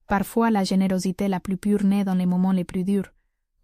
Parfois la générosité la plus pure naît dans les moments les plus durs,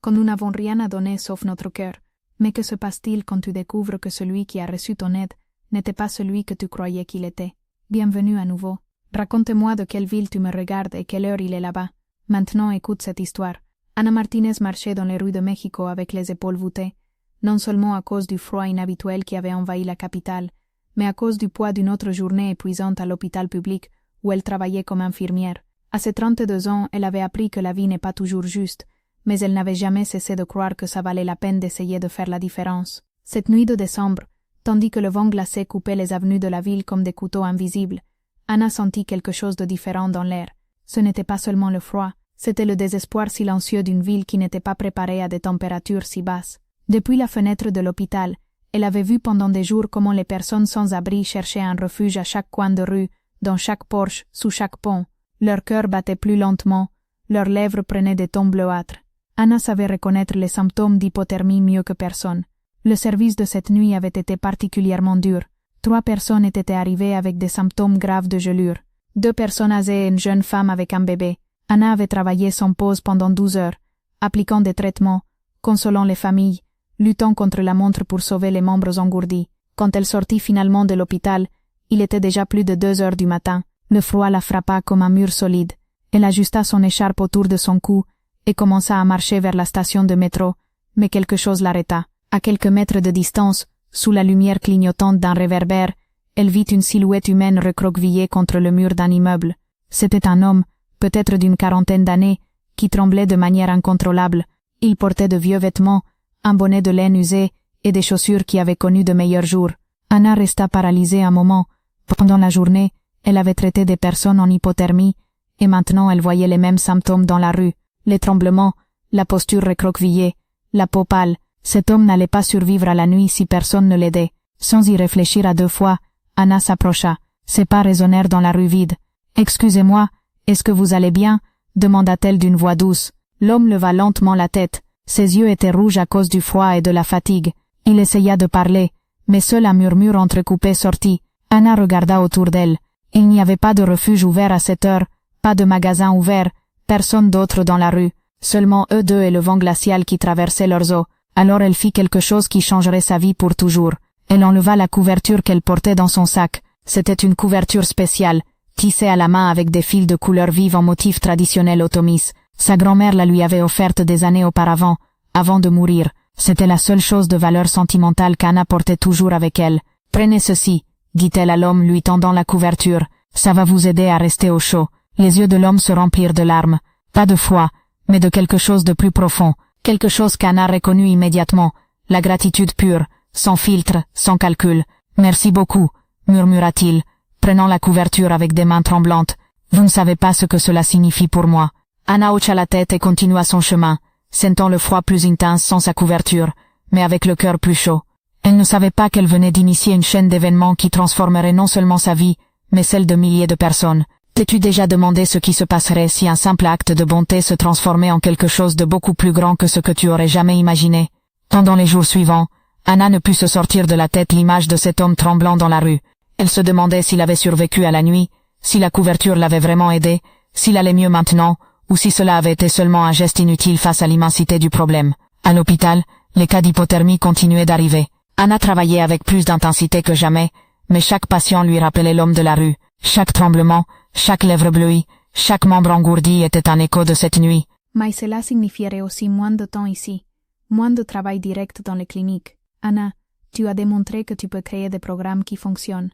quand nous n'avons rien à donner sauf notre cœur. Mais que se passe-t-il quand tu découvres que celui qui a reçu ton aide n'était pas celui que tu croyais qu'il était? Bienvenue à nouveau. Raconte-moi de quelle ville tu me regardes et quelle heure il est là-bas. Maintenant écoute cette histoire. Ana Martinez marchait dans les rues de Mexico avec les épaules voûtées, non seulement à cause du froid inhabituel qui avait envahi la capitale, mais à cause du poids d'une autre journée épuisante à l'hôpital public où elle travaillait comme infirmière. À ses 32 ans, elle avait appris que la vie n'est pas toujours juste, mais elle n'avait jamais cessé de croire que ça valait la peine d'essayer de faire la différence. Cette nuit de décembre, tandis que le vent glacé coupait les avenues de la ville comme des couteaux invisibles, Ana sentit quelque chose de différent dans l'air. Ce n'était pas seulement le froid, c'était le désespoir silencieux d'une ville qui n'était pas préparée à des températures si basses. Depuis la fenêtre de l'hôpital, elle avait vu pendant des jours comment les personnes sans abri cherchaient un refuge à chaque coin de rue, dans chaque porche, sous chaque pont. Leur cœur battait plus lentement, leurs lèvres prenaient des tons bleuâtres. Ana savait reconnaître les symptômes d'hypothermie mieux que personne. Le service de cette nuit avait été particulièrement dur. 3 personnes étaient arrivées avec des symptômes graves de gelure. 2 personnes âgées et une jeune femme avec un bébé. Ana avait travaillé sans pause pendant 12 heures, appliquant des traitements, consolant les familles, luttant contre la montre pour sauver les membres engourdis. Quand elle sortit finalement de l'hôpital, il était déjà plus de 2 heures du matin. Le froid la frappa comme un mur solide. Elle ajusta son écharpe autour de son cou et commença à marcher vers la station de métro, mais quelque chose l'arrêta. À quelques mètres de distance, sous la lumière clignotante d'un réverbère, elle vit une silhouette humaine recroquevillée contre le mur d'un immeuble. C'était un homme, peut-être d'une 40aine d'années, qui tremblait de manière incontrôlable. Il portait de vieux vêtements, un bonnet de laine usé et des chaussures qui avaient connu de meilleurs jours. Ana resta paralysée un moment. Pendant la journée, elle avait traité des personnes en hypothermie, et maintenant elle voyait les mêmes symptômes dans la rue, les tremblements, la posture recroquevillée, la peau pâle. Cet homme n'allait pas survivre à la nuit si personne ne l'aidait. Sans y réfléchir à 2 fois, Ana s'approcha. Ses pas résonnèrent dans la rue vide. « Excusez-moi, est-ce que vous allez bien ?» demanda-t-elle d'une voix douce. L'homme leva lentement la tête. Ses yeux étaient rouges à cause du froid et de la fatigue. Il essaya de parler, mais seul un murmure entrecoupé sortit. Ana regarda autour d'elle. Il n'y avait pas de refuge ouvert à cette heure, pas de magasin ouvert, personne d'autre dans la rue, seulement eux deux et le vent glacial qui traversait leurs os. Alors elle fit quelque chose qui changerait sa vie pour toujours. Elle enleva la couverture qu'elle portait dans son sac. C'était une couverture spéciale, tissée à la main avec des fils de couleur vive en motif traditionnel otomis. Sa grand-mère la lui avait offerte des années auparavant, avant de mourir. C'était la seule chose de valeur sentimentale qu'Anna portait toujours avec elle. « Prenez ceci », dit-elle à l'homme lui tendant la couverture. « Ça va vous aider à rester au chaud. » Les yeux de l'homme se remplirent de larmes. Pas de foi, mais de quelque chose de plus profond. Quelque chose qu'Anna reconnut immédiatement. La gratitude pure, sans filtre, sans calcul. « Merci beaucoup », murmura-t-il, prenant la couverture avec des mains tremblantes. « Vous ne savez pas ce que cela signifie pour moi. » Anna hocha la tête et continua son chemin, sentant le froid plus intense sans sa couverture, mais avec le cœur plus chaud. Elle ne savait pas qu'elle venait d'initier une chaîne d'événements qui transformerait non seulement sa vie, mais celle de milliers de personnes. T'es-tu déjà demandé ce qui se passerait si un simple acte de bonté se transformait en quelque chose de beaucoup plus grand que ce que tu aurais jamais imaginé? Pendant les jours suivants, Anna ne put se sortir de la tête l'image de cet homme tremblant dans la rue. Elle se demandait s'il avait survécu à la nuit, si la couverture l'avait vraiment aidé, s'il allait mieux maintenant, ou si cela avait été seulement un geste inutile face à l'immensité du problème. À l'hôpital, les cas d'hypothermie continuaient d'arriver. Anna travaillait avec plus d'intensité que jamais, mais chaque patient lui rappelait l'homme de la rue. Chaque tremblement, chaque lèvre bleuie, chaque membre engourdi était un écho de cette nuit. Mais cela signifierait aussi moins de temps ici, moins de travail direct dans les cliniques. Anna, tu as démontré que tu peux créer des programmes qui fonctionnent.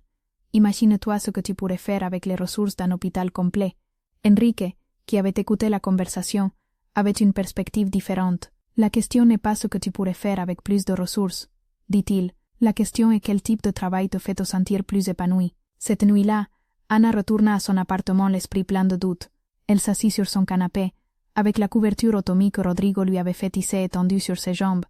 Imagine-toi ce que tu pourrais faire avec les ressources d'un hôpital complet. Enrique, qui avait écouté la conversation, avait une perspective différente. La question n'est pas ce que tu pourrais faire avec plus de ressources, dit-il. La question est quel type de travail te fait te sentir plus épanoui. Cette nuit-là, Anna retourna à son appartement l'esprit plein de doutes. Elle s'assit sur son canapé, avec la couverture otomie que Rodrigo lui avait fait tisser étendue sur ses jambes,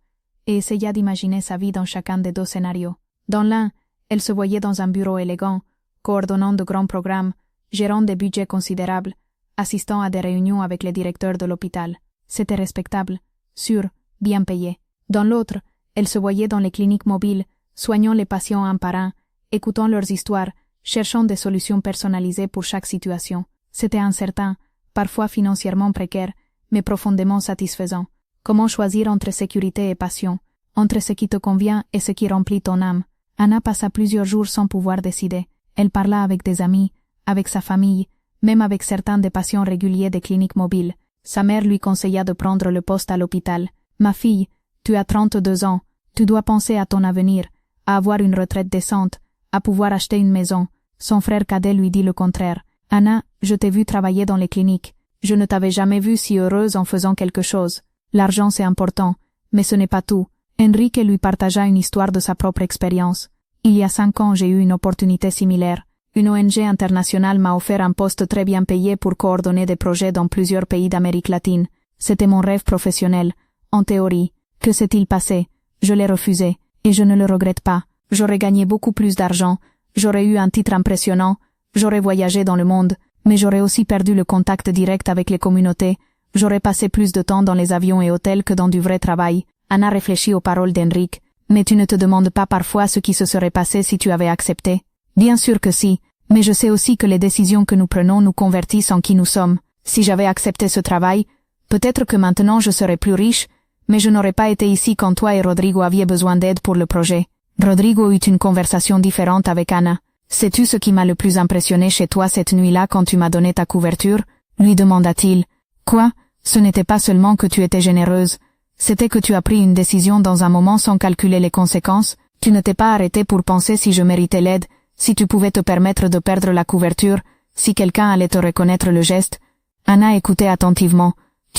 et essaya d'imaginer sa vie dans chacun des 2 scénarios. Dans l'un, elle se voyait dans un bureau élégant, coordonnant de grands programmes, gérant des budgets considérables, assistant à des réunions avec les directeurs de l'hôpital. C'était respectable, sûr, bien payé. Dans l'autre, elle se voyait dans les cliniques mobiles, soignant les patients un par un, écoutant leurs histoires, cherchant des solutions personnalisées pour chaque situation. C'était incertain, parfois financièrement précaire, mais profondément satisfaisant. Comment choisir entre sécurité et passion, entre ce qui te convient et ce qui remplit ton âme? Anna passa plusieurs jours sans pouvoir décider. Elle parla avec des amis, avec sa famille, même avec certains des patients réguliers des cliniques mobiles. Sa mère lui conseilla de prendre le poste à l'hôpital. Ma fille, tu as 32 ans, tu dois penser à ton avenir, à avoir une retraite décente, à pouvoir acheter une maison. Son frère cadet lui dit le contraire. Anna, je t'ai vu travailler dans les cliniques. Je ne t'avais jamais vue si heureuse en faisant quelque chose. L'argent c'est important, mais ce n'est pas tout. Enrique lui partagea une histoire de sa propre expérience. Il y a 5 ans j'ai eu une opportunité similaire. Une ONG internationale m'a offert un poste très bien payé pour coordonner des projets dans plusieurs pays d'Amérique latine. C'était mon rêve professionnel. En théorie, que s'est-il passé? Je l'ai refusé, et je ne le regrette pas. J'aurais gagné beaucoup plus d'argent, j'aurais eu un titre impressionnant, j'aurais voyagé dans le monde, mais j'aurais aussi perdu le contact direct avec les communautés, j'aurais passé plus de temps dans les avions et hôtels que dans du vrai travail. Anna réfléchit aux paroles d'Enrique. Mais tu ne te demandes pas parfois ce qui se serait passé si tu avais accepté? Bien sûr que si, mais je sais aussi que les décisions que nous prenons nous convertissent en qui nous sommes. Si j'avais accepté ce travail, peut-être que maintenant je serais plus riche, mais je n'aurais pas été ici quand toi et Rodrigo aviez besoin d'aide pour le projet. Rodrigo eut une conversation différente avec Anna. Sais-tu ce qui m'a le plus impressionné chez toi cette nuit-là quand tu m'as donné ta couverture? Lui demanda-t-il. Quoi? Ce n'était pas seulement que tu étais généreuse. C'était que tu as pris une décision dans un moment sans calculer les conséquences. Tu ne t'es pas arrêté pour penser si je méritais l'aide, si tu pouvais te permettre de perdre la couverture, si quelqu'un allait te reconnaître le geste. Anna écoutait attentivement.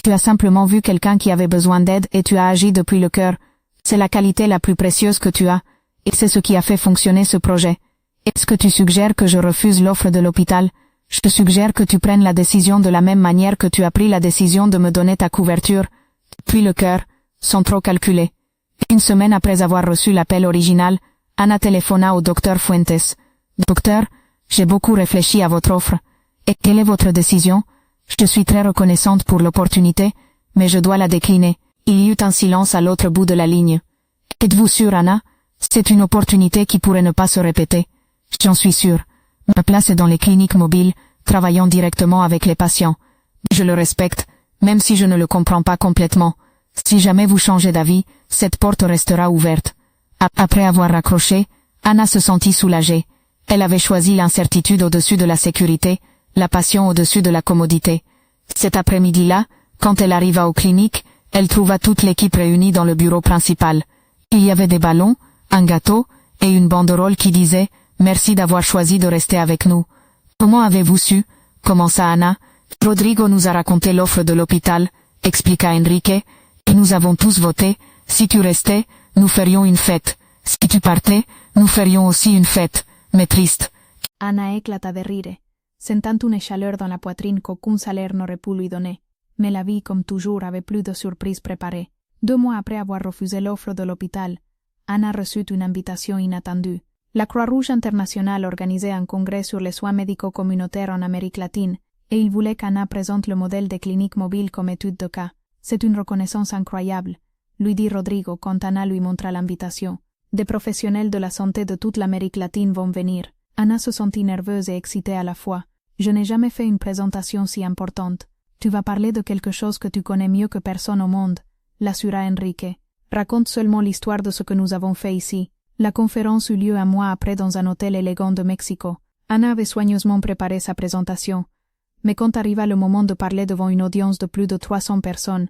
Tu as simplement vu quelqu'un qui avait besoin d'aide et tu as agi depuis le cœur. C'est la qualité la plus précieuse que tu as, et c'est ce qui a fait fonctionner ce projet. Est-ce que tu suggères que je refuse l'offre de l'hôpital? Je te suggère que tu prennes la décision de la même manière que tu as pris la décision de me donner ta couverture. Puis le cœur, sans trop calculer. Une semaine après avoir reçu l'appel original, Anna téléphona au docteur Fuentes. Docteur, j'ai beaucoup réfléchi à votre offre. Et quelle est votre décision? Je suis très reconnaissante pour l'opportunité, mais je dois la décliner. Il y eut un silence à l'autre bout de la ligne. Êtes-vous sûre, Anna? C'est une opportunité qui pourrait ne pas se répéter. J'en suis sûre. Ma place est dans les cliniques mobiles, travaillant directement avec les patients. Je le respecte, même si je ne le comprends pas complètement. Si jamais vous changez d'avis, cette porte restera ouverte. Après avoir raccroché, Anna se sentit soulagée. Elle avait choisi l'incertitude au-dessus de la sécurité, la passion au-dessus de la commodité. Cet après-midi-là, quand elle arriva aux cliniques, elle trouva toute l'équipe réunie dans le bureau principal. Il y avait des ballons, un gâteau, et une banderole qui disait « Merci d'avoir choisi de rester avec nous ». Comment avez-vous su? Commença Anna. Rodrigo nous a raconté l'offre de l'hôpital, expliqua Enrique, et nous avons tous voté. Si tu restais, nous ferions une fête. Si tu partais, nous ferions aussi une fête, mais triste. Anna éclata de rire, sentant une chaleur dans la poitrine qu'aucun salaire n'aurait pu lui donner. Mais la vie, comme toujours, avait plus de surprises préparées. 2 mois après avoir refusé l'offre de l'hôpital, Anna reçut une invitation inattendue. La Croix-Rouge internationale organisait un congrès sur les soins médicaux communautaires en Amérique latine, et il voulait qu'Anna présente le modèle des cliniques mobiles comme étude de cas. C'est une reconnaissance incroyable, lui dit Rodrigo quand Anna lui montra l'invitation. Des professionnels de la santé de toute l'Amérique latine vont venir. Anna se sentit nerveuse et excitée à la fois. Je n'ai jamais fait une présentation si importante. Tu vas parler de quelque chose que tu connais mieux que personne au monde, l'assura Enrique. Raconte seulement l'histoire de ce que nous avons fait ici. La conférence eut lieu un mois après dans un hôtel élégant de Mexico. Anna avait soigneusement préparé sa présentation. Mais quand arriva le moment de parler devant une audience de plus de 300 personnes,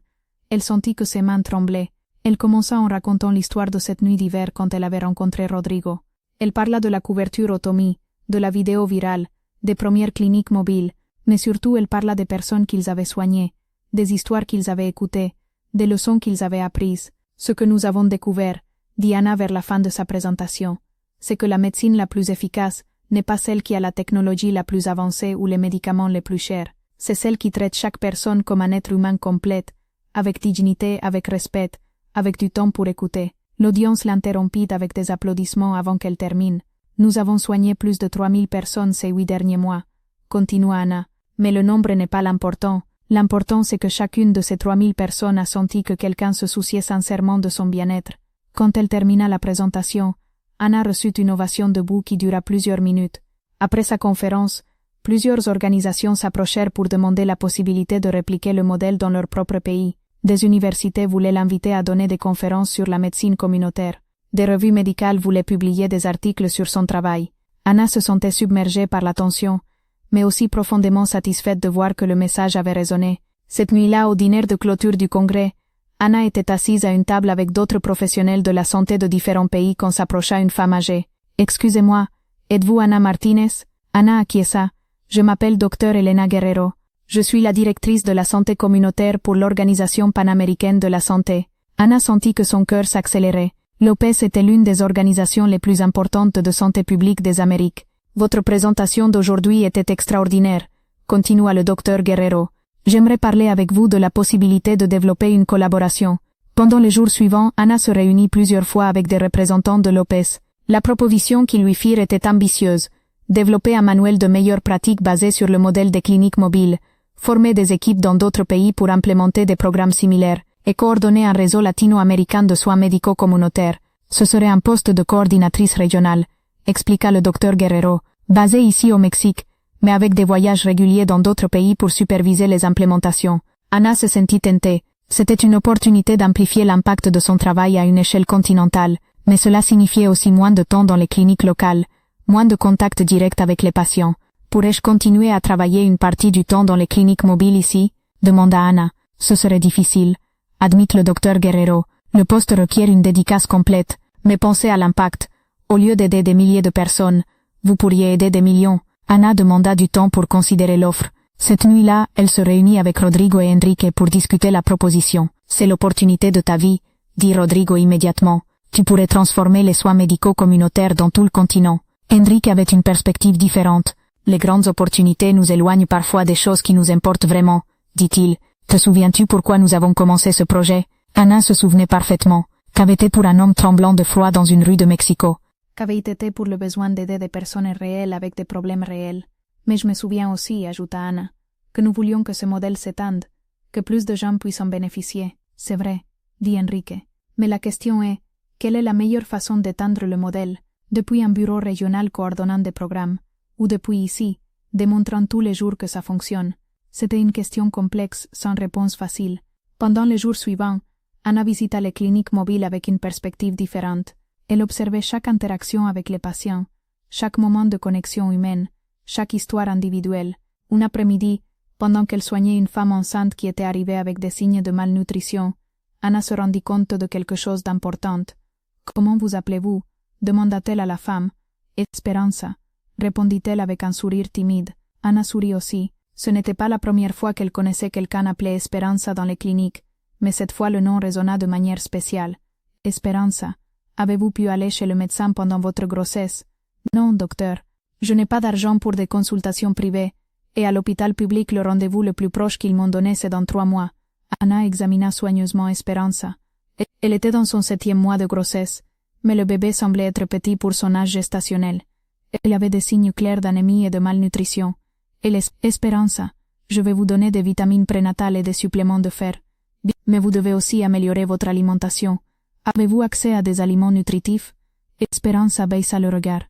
elle sentit que ses mains tremblaient. Elle commença en racontant l'histoire de cette nuit d'hiver quand elle avait rencontré Rodrigo. Elle parla de la couverture Otomi, de la vidéo virale, des premières cliniques mobiles, mais surtout elle parla des personnes qu'ils avaient soignées, des histoires qu'ils avaient écoutées, des leçons qu'ils avaient apprises. Ce que nous avons découvert, dit Anna vers la fin de sa présentation, c'est que la médecine la plus efficace n'est pas celle qui a la technologie la plus avancée ou les médicaments les plus chers. C'est celle qui traite chaque personne comme un être humain complet, avec dignité, avec respect, avec du temps pour écouter. L'audience l'interrompit avec des applaudissements avant qu'elle termine. Nous avons soigné plus de 3000 personnes ces 8 derniers mois, continua Anna. Mais le nombre n'est pas l'important. L'important c'est que chacune de ces 3000 personnes a senti que quelqu'un se souciait sincèrement de son bien-être. Quand elle termina la présentation, Anna reçut une ovation debout qui dura plusieurs minutes. Après sa conférence, Plusieurs organisations s'approchèrent pour demander la possibilité de répliquer le modèle dans leur propre pays. Des universités voulaient l'inviter à donner des conférences sur la médecine communautaire. Des revues médicales voulaient publier des articles sur son travail. Anna se sentait submergée par l'attention, mais aussi profondément satisfaite de voir que le message avait résonné. Cette nuit-là, au dîner de clôture du congrès, Anna était assise à une table avec d'autres professionnels de la santé de différents pays quand s'approcha une femme âgée. « Excusez-moi, êtes-vous Anna Martinez ?» Anna acquiesça. « Je m'appelle Dr Elena Guerrero. Je suis la directrice de la santé communautaire pour l'Organisation panaméricaine de la santé. » Anna sentit que son cœur s'accélérait. L'OPS était l'une des organisations les plus importantes de santé publique des Amériques. « Votre présentation d'aujourd'hui était extraordinaire, » continua le Dr Guerrero. « J'aimerais parler avec vous de la possibilité de développer une collaboration. » Pendant les jours suivants, Anna se réunit plusieurs fois avec des représentants de l'OPS. La proposition qu'ils lui firent était ambitieuse. Développer un manuel de meilleures pratiques basé sur le modèle des cliniques mobiles, former des équipes dans d'autres pays pour implémenter des programmes similaires, et coordonner un réseau latino-américain de soins médicaux communautaires. Ce serait un poste de coordinatrice régionale, expliqua le Dr Guerrero, basé ici au Mexique, mais avec des voyages réguliers dans d'autres pays pour superviser les implémentations. Anna se sentit tentée. C'était une opportunité d'amplifier l'impact de son travail à une échelle continentale, mais cela signifiait aussi moins de temps dans les cliniques locales, moins de contact direct avec les patients. Pourrais-je continuer à travailler une partie du temps dans les cliniques mobiles ici? Demanda Anna. Ce serait difficile, admit le Dr Guerrero. Le poste requiert une dédicace complète, mais pensez à l'impact. Au lieu d'aider des milliers de personnes, vous pourriez aider des millions. Anna demanda du temps pour considérer l'offre. Cette nuit-là, elle se réunit avec Rodrigo et Enrique pour discuter la proposition. C'est l'opportunité de ta vie, dit Rodrigo immédiatement. Tu pourrais transformer les soins médicaux communautaires dans tout le continent. Enrique avait une perspective différente. Les grandes opportunités nous éloignent parfois des choses qui nous importent vraiment, dit-il. Te souviens-tu pourquoi nous avons commencé ce projet? Anna se souvenait parfaitement. Qu'avait été pour un homme tremblant de froid dans une rue de Mexico? Qu'avait été pour le besoin d'aider des personnes réelles avec des problèmes réels. Mais je me souviens aussi, ajouta Anna, que nous voulions que ce modèle s'étende, que plus de gens puissent en bénéficier. C'est vrai, dit Enrique. Mais la question est, quelle est la meilleure façon d'étendre le modèle? Depuis un bureau régional coordonnant des programmes, ou depuis ici, démontrant tous les jours que ça fonctionne? C'était une question complexe, sans réponse facile. Pendant les jours suivants, Anna visita les cliniques mobiles avec une perspective différente. Elle observait chaque interaction avec les patients, chaque moment de connexion humaine, chaque histoire individuelle. Un après-midi, pendant qu'elle soignait une femme enceinte qui était arrivée avec des signes de malnutrition, Anna se rendit compte de quelque chose d'important. « Comment vous appelez-vous » demanda-t-elle à la femme. « Esperanza » répondit-elle avec un sourire timide. Anna sourit aussi. Ce n'était pas la première fois qu'elle connaissait quelqu'un appelé Esperanza dans les cliniques, mais cette fois le nom résonna de manière spéciale. « Esperanza, avez-vous pu aller chez le médecin pendant votre grossesse ?»« Non, docteur. Je n'ai pas d'argent pour des consultations privées, et à l'hôpital public le rendez-vous le plus proche qu'ils m'ont donné c'est dans 3 mois. » Anna examina soigneusement Esperanza. Elle était dans son 7e mois de grossesse, mais le bébé semblait être petit pour son âge gestationnel. Elle avait des signes clairs d'anémie et de malnutrition. Esperanza, je vais vous donner des vitamines prénatales et des suppléments de fer. Mais vous devez aussi améliorer votre alimentation. Avez-vous accès à des aliments nutritifs? Esperanza baissa le regard.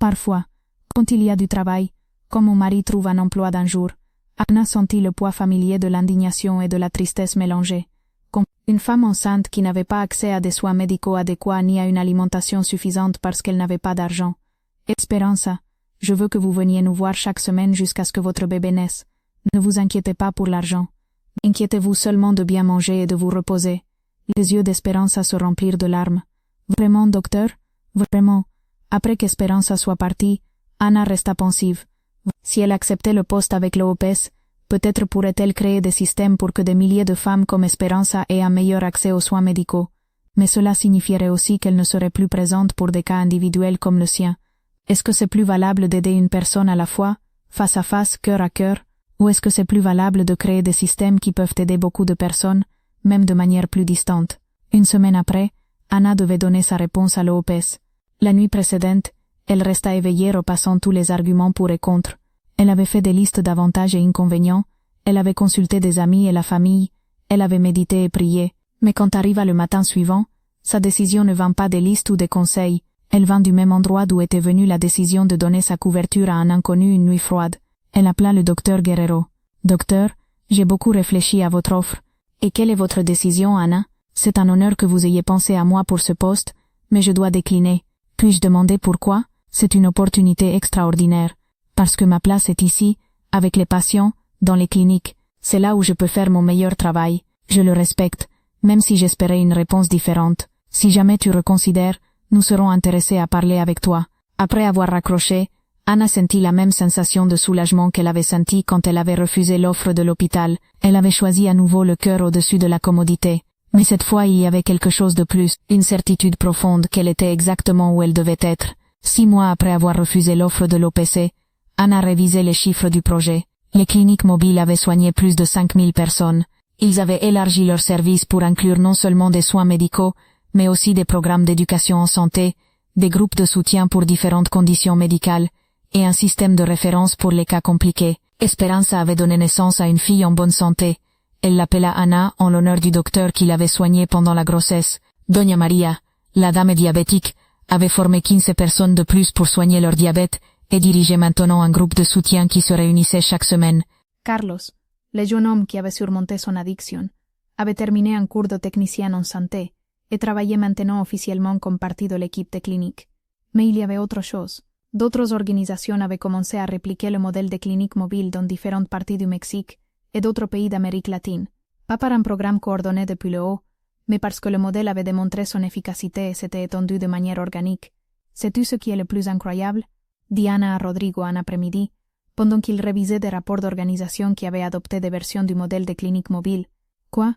Parfois, quand il y a du travail, quand mon mari trouve un emploi d'un jour, Anna sentit le poids familier de l'indignation et de la tristesse mélangée. Comme une femme enceinte qui n'avait pas accès à des soins médicaux adéquats ni à une alimentation suffisante parce qu'elle n'avait pas d'argent. Esperanza, je veux que vous veniez nous voir chaque semaine jusqu'à ce que votre bébé naisse. Ne vous inquiétez pas pour l'argent. Inquiétez-vous seulement de bien manger et de vous reposer. Les yeux d'Esperanza se remplirent de larmes. Vraiment, docteur? Vraiment? Après qu'Esperanza soit partie, Anna resta pensive. Si elle acceptait le poste avec l'OPS, peut-être pourrait-elle créer des systèmes pour que des milliers de femmes comme Esperanza aient un meilleur accès aux soins médicaux. Mais cela signifierait aussi qu'elle ne serait plus présente pour des cas individuels comme le sien. Est-ce que c'est plus valable d'aider une personne à la fois, face à face, cœur à cœur, ou est-ce que c'est plus valable de créer des systèmes qui peuvent aider beaucoup de personnes, même de manière plus distante? Une semaine après, Anna devait donner sa réponse à l'OPS. La nuit précédente, elle resta éveillée repassant tous les arguments pour et contre. Elle avait fait des listes d'avantages et inconvénients, elle avait consulté des amis et la famille, elle avait médité et prié, mais quand arriva le matin suivant, sa décision ne vint pas des listes ou des conseils, elle vint du même endroit d'où était venue la décision de donner sa couverture à un inconnu une nuit froide. Elle appela le docteur Guerrero. Docteur, j'ai beaucoup réfléchi à votre offre. Et quelle est votre décision, Anna? C'est un honneur que vous ayez pensé à moi pour ce poste, mais je dois décliner. Puis-je demander pourquoi? C'est une opportunité extraordinaire. Parce que ma place est ici, avec les patients, dans les cliniques. C'est là où je peux faire mon meilleur travail. Je le respecte, même si j'espérais une réponse différente. Si jamais tu reconsidères, nous serons intéressés à parler avec toi. Après avoir raccroché, Anna sentit la même sensation de soulagement qu'elle avait senti quand elle avait refusé l'offre de l'hôpital. Elle avait choisi à nouveau le cœur au-dessus de la commodité. Mais cette fois il y avait quelque chose de plus, une certitude profonde qu'elle était exactement où elle devait être. 6 mois après avoir refusé l'offre de l'OPC, Anna révisait les chiffres du projet. Les cliniques mobiles avaient soigné plus de 5000 personnes. Ils avaient élargi leurs services pour inclure non seulement des soins médicaux, mais aussi des programmes d'éducation en santé, des groupes de soutien pour différentes conditions médicales, et un système de référence pour les cas compliqués. Esperanza avait donné naissance à une fille en bonne santé. Elle l'appela Anna en l'honneur du docteur qui l'avait soignée pendant la grossesse. Doña Maria, la dame diabétique, avait formé 15 personnes de plus pour soigner leur diabète et dirigeait maintenant un groupe de soutien qui se réunissait chaque semaine. Carlos, le jeune homme qui avait surmonté son addiction, avait terminé un cours de technicien en santé et travaillait maintenant officiellement comme partie de l'équipe de clinique. Mais il y avait autre chose. D'autres organisations avaient commencé à répliquer le modèle de clinique mobile dans différentes parties du Mexique et d'autres pays d'Amérique latine. Pas par un programme coordonné depuis le haut, mais parce que le modèle avait démontré son efficacité et s'était étendu de manière organique. Sais-tu ce qui est le plus incroyable? Dit Anna à Rodrigo un après-midi, pendant qu'il révisait des rapports d'organisation qui avaient adopté des versions du modèle de clinique mobile. Quoi?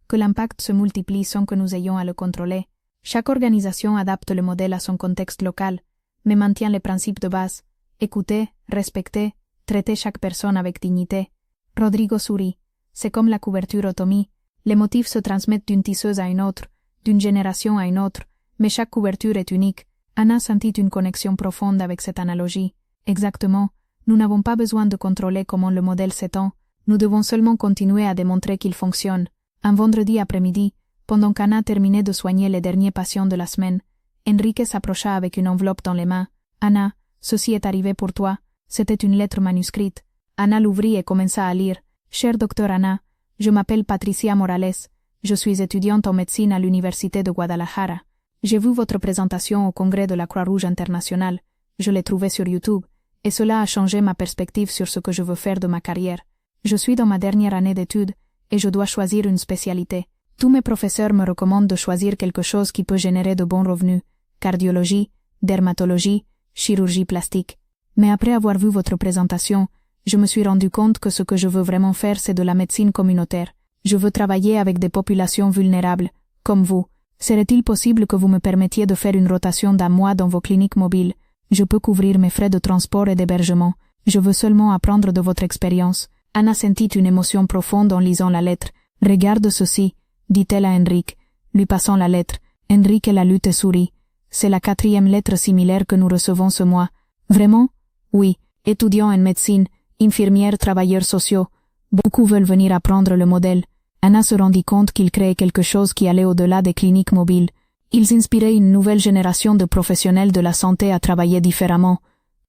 Que l'impact se multiplie sans que nous ayons à le contrôler. Chaque organisation adapte le modèle à son contexte local, mais maintient les principes de base. Écouter, respecter, traiter chaque personne avec dignité. Rodrigo sourit. C'est comme la couverture Otomi. Les motifs se transmettent d'une tisseuse à une autre, d'une génération à une autre, mais chaque couverture est unique. Anna sentit une connexion profonde avec cette analogie. Exactement. Nous n'avons pas besoin de contrôler comment le modèle s'étend. Nous devons seulement continuer à démontrer qu'il fonctionne. Un vendredi après-midi, pendant qu'Anna terminait de soigner les derniers patients de la semaine, Enrique s'approcha avec une enveloppe dans les mains. « Anna, ceci est arrivé pour toi. » C'était une lettre manuscrite. Anna l'ouvrit et commença à lire. « Cher docteur Anna, je m'appelle Patricia Morales. Je suis étudiante en médecine à l'université de Guadalajara. J'ai vu votre présentation au congrès de la Croix-Rouge internationale. Je l'ai trouvée sur YouTube, et cela a changé ma perspective sur ce que je veux faire de ma carrière. Je suis dans ma dernière année d'études, et je dois choisir une spécialité. Tous mes professeurs me recommandent de choisir quelque chose qui peut générer de bons revenus. Cardiologie, dermatologie, chirurgie plastique. Mais après avoir vu votre présentation, je me suis rendu compte que ce que je veux vraiment faire c'est de la médecine communautaire. Je veux travailler avec des populations vulnérables, comme vous. Serait-il possible que vous me permettiez de faire une rotation d'1 mois dans vos cliniques mobiles? Je peux couvrir mes frais de transport et d'hébergement. Je veux seulement apprendre de votre expérience. Anna sentit une émotion profonde en lisant la lettre. Regarde ceci, dit-elle à Enrique, lui passant la lettre. Enrique la lut et sourit. C'est la 4e lettre similaire que nous recevons ce mois. Vraiment? Oui. Étudiants en médecine, infirmières, travailleurs sociaux. Beaucoup veulent venir apprendre le modèle. Anna se rendit compte qu'ils créaient quelque chose qui allait au-delà des cliniques mobiles. Ils inspiraient une nouvelle génération de professionnels de la santé à travailler différemment.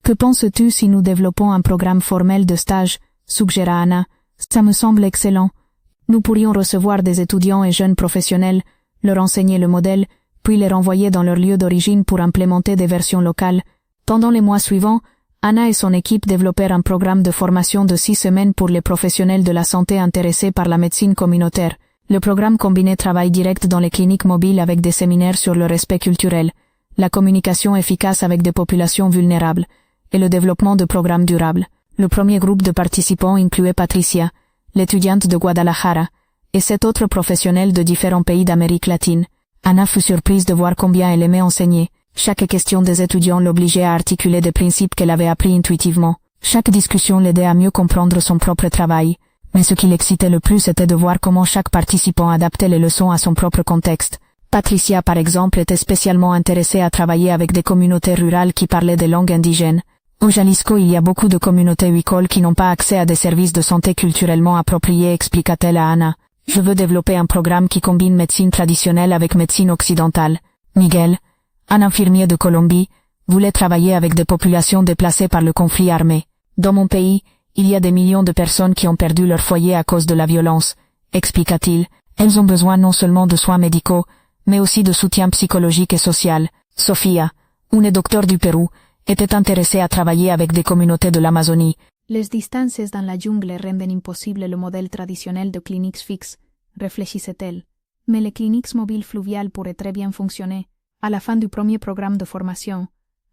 Que penses-tu si nous développons un programme formel de stage? Suggéra Anna. Ça me semble excellent. Nous pourrions recevoir des étudiants et jeunes professionnels, leur enseigner le modèle, puis les renvoyer dans leur lieu d'origine pour implémenter des versions locales. Pendant les mois suivants, Anna et son équipe développèrent un programme de formation de 6 semaines pour les professionnels de la santé intéressés par la médecine communautaire. Le programme combinait travail direct dans les cliniques mobiles avec des séminaires sur le respect culturel, la communication efficace avec des populations vulnérables, et le développement de programmes durables. Le premier groupe de participants incluait Patricia, l'étudiante de Guadalajara, et 7 autres professionnels de différents pays d'Amérique latine. Anna fut surprise de voir combien elle aimait enseigner. Chaque question des étudiants l'obligeait à articuler des principes qu'elle avait appris intuitivement. Chaque discussion l'aidait à mieux comprendre son propre travail. Mais ce qui l'excitait le plus était de voir comment chaque participant adaptait les leçons à son propre contexte. Patricia, par exemple, était spécialement intéressée à travailler avec des communautés rurales qui parlaient des langues indigènes. Au Jalisco, il y a beaucoup de communautés huicoles qui n'ont pas accès à des services de santé culturellement appropriés, expliqua-t-elle à Anna. Je veux développer un programme qui combine médecine traditionnelle avec médecine occidentale. Miguel, un infirmier de Colombie, voulait travailler avec des populations déplacées par le conflit armé. Dans mon pays, Il y a des millions de personnes qui ont perdu leur foyer à cause de la violence, expliqua-t-il. Elles ont besoin non seulement de soins médicaux, mais aussi de soutien psychologique et social. Sofía, une docteur du Pérou, était intéressée à travailler avec des communautés de l'Amazonie. Les distances dans la jungle renden impossible le modèle traditionnel de cliniques fixes, réfléchissait-elle. Mais les cliniques mobiles fluviales pourraient très bien fonctionner. À la fin du premier programme de formation,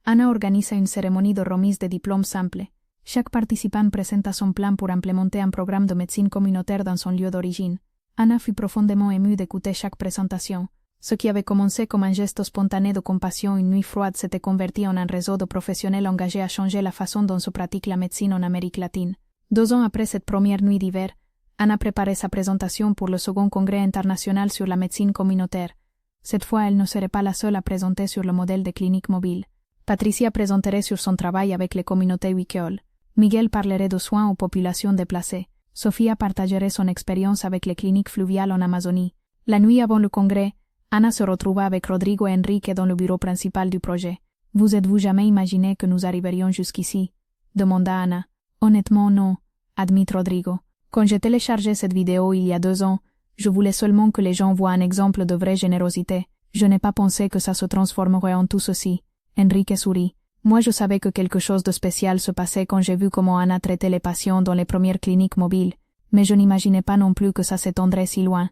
Anna organisa une cérémonie de remise de diplômes simple. Chaque participant présenta son plan pour implémenter un programme de médecine communautaire dans son lieu d'origine. Anna fut profondément émue d'écouter chaque présentation. Ce qui avait commencé comme un geste spontané de compassion une nuit froide s'était converti en un réseau de professionnels engagés à changer la façon dont se pratique la médecine en Amérique latine. 2 ans après cette première nuit d'hiver, Anna préparait sa présentation pour le second congrès international sur la médecine communautaire. Cette fois, elle ne serait pas la seule à présenter sur le modèle des cliniques mobiles. Patricia présenterait sur son travail avec les communautés Wickéol. Miguel parlerait de soins aux populations déplacées. Sofía partagerait son expérience avec les cliniques fluviales en Amazonie. La nuit avant le congrès, Anna se retrouva avec Rodrigo et Enrique dans le bureau principal du projet. « Vous êtes-vous jamais imaginé que nous arriverions jusqu'ici » demanda Anna. « Honnêtement non » admit Rodrigo. « Quand j'ai téléchargé cette vidéo il y a 2 ans, je voulais seulement que les gens voient un exemple de vraie générosité. Je n'ai pas pensé que ça se transformerait en tout ceci. » Enrique sourit. « Moi je savais que quelque chose de spécial se passait quand j'ai vu comment Anna traitait les patients dans les premières cliniques mobiles, mais je n'imaginais pas non plus que ça s'étendrait si loin. »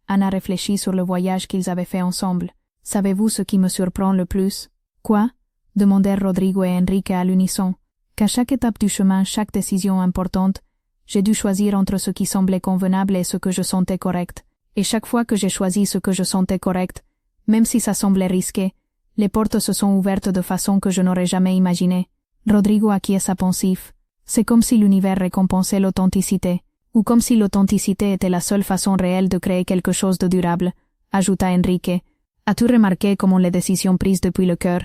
Anna réfléchit sur le voyage qu'ils avaient fait ensemble. « Savez-vous ce qui me surprend le plus ?»« Quoi ?» demandèrent Rodrigo et Enrique à l'unisson. « Qu'à chaque étape du chemin, chaque décision importante, j'ai dû choisir entre ce qui semblait convenable et ce que je sentais correct. Et chaque fois que j'ai choisi ce que je sentais correct, même si ça semblait risqué, les portes se sont ouvertes de façon que je n'aurais jamais imaginé. » Rodrigo acquiesça pensif. C'est comme si l'univers récompensait l'authenticité. Ou comme si l'authenticité était la seule façon réelle de créer quelque chose de durable, ajouta Enrique. As-tu remarqué comment les décisions prises depuis le cœur,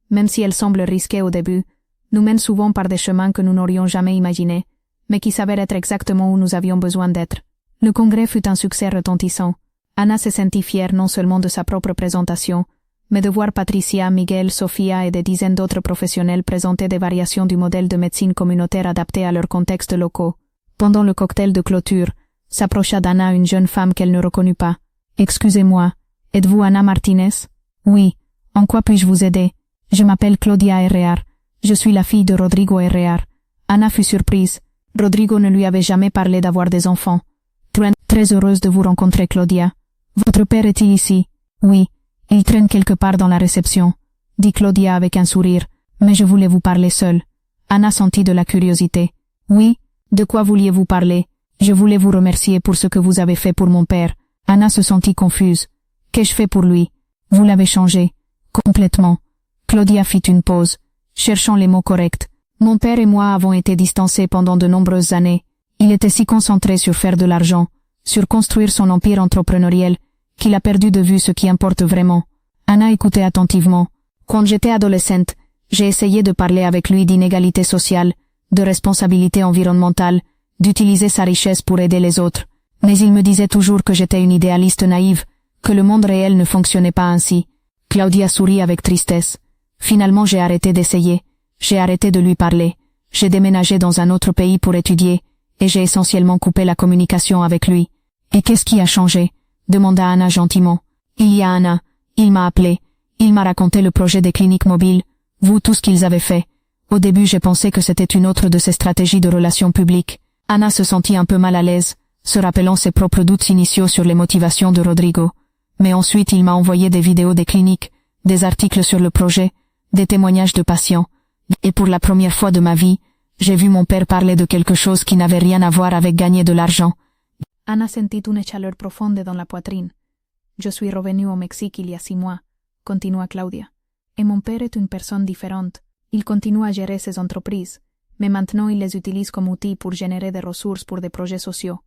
même si elles semblent risquées au début, nous mènent souvent par des chemins que nous n'aurions jamais imaginés, mais qui s'avèrent être exactement où nous avions besoin d'être. Le congrès fut un succès retentissant. Anna se sentit fière non seulement de sa propre présentation, mais de voir Patricia, Miguel, Sofía et des dizaines d'autres professionnels présenter des variations du modèle de médecine communautaire adapté à leurs contextes locaux. Pendant le cocktail de clôture, s'approcha d'Anna une jeune femme qu'elle ne reconnut pas. « Excusez-moi, êtes-vous Anna Martinez ?»« Oui. En quoi puis-je vous aider ? Je m'appelle Claudia Herrear. Je suis la fille de Rodrigo Herrear. » Anna fut surprise. Rodrigo ne lui avait jamais parlé d'avoir des enfants. « Très heureuse de vous rencontrer, Claudia. Votre père est-il ici ? » « Oui. Il traîne quelque part dans la réception, » dit Claudia avec un sourire. « Mais je voulais vous parler seule. » Anna sentit de la curiosité. « Oui. De quoi vouliez-vous parler ? Je voulais vous remercier pour ce que vous avez fait pour mon père. » Anna se sentit confuse. « Qu'ai-je fait pour lui ? Vous l'avez changé. » Complètement. Claudia fit une pause, cherchant les mots corrects. « Mon père et moi avons été distancés pendant de nombreuses années. Il était si concentré sur faire de l'argent, sur construire son empire entrepreneurial, qu'il a perdu de vue ce qui importe vraiment. » Anna écoutait attentivement. « Quand j'étais adolescente, j'ai essayé de parler avec lui d'inégalité sociale, de responsabilité environnementale, d'utiliser sa richesse pour aider les autres. Mais il me disait toujours que j'étais une idéaliste naïve, que le monde réel ne fonctionnait pas ainsi. » Claudia sourit avec tristesse. « Finalement j'ai arrêté d'essayer. J'ai arrêté de lui parler. J'ai déménagé dans un autre pays pour étudier, et j'ai essentiellement coupé la communication avec lui. »« Et qu'est-ce qui a changé ?» demanda Anna gentiment. « Il y a un an, il m'a appelé. Il m'a raconté le projet des cliniques mobiles, tout ce qu'ils avaient fait. Au début j'ai pensé que c'était une autre de ces stratégies de relations publiques. » Anna se sentit un peu mal à l'aise, se rappelant ses propres doutes initiaux sur les motivations de Rodrigo. Mais ensuite il m'a envoyé des vidéos des cliniques, des articles sur le projet, des témoignages de patients. Et pour la première fois de ma vie, j'ai vu mon père parler de quelque chose qui n'avait rien à voir avec gagner de l'argent. Anna sentit une chaleur profonde dans la poitrine. « Je suis revenue au Mexique il y a 6 mois, » continua Claudia. « Et mon père est une personne différente. Il continue à gérer ses entreprises, mais maintenant il les utilise comme outils pour générer des ressources pour des projets sociaux.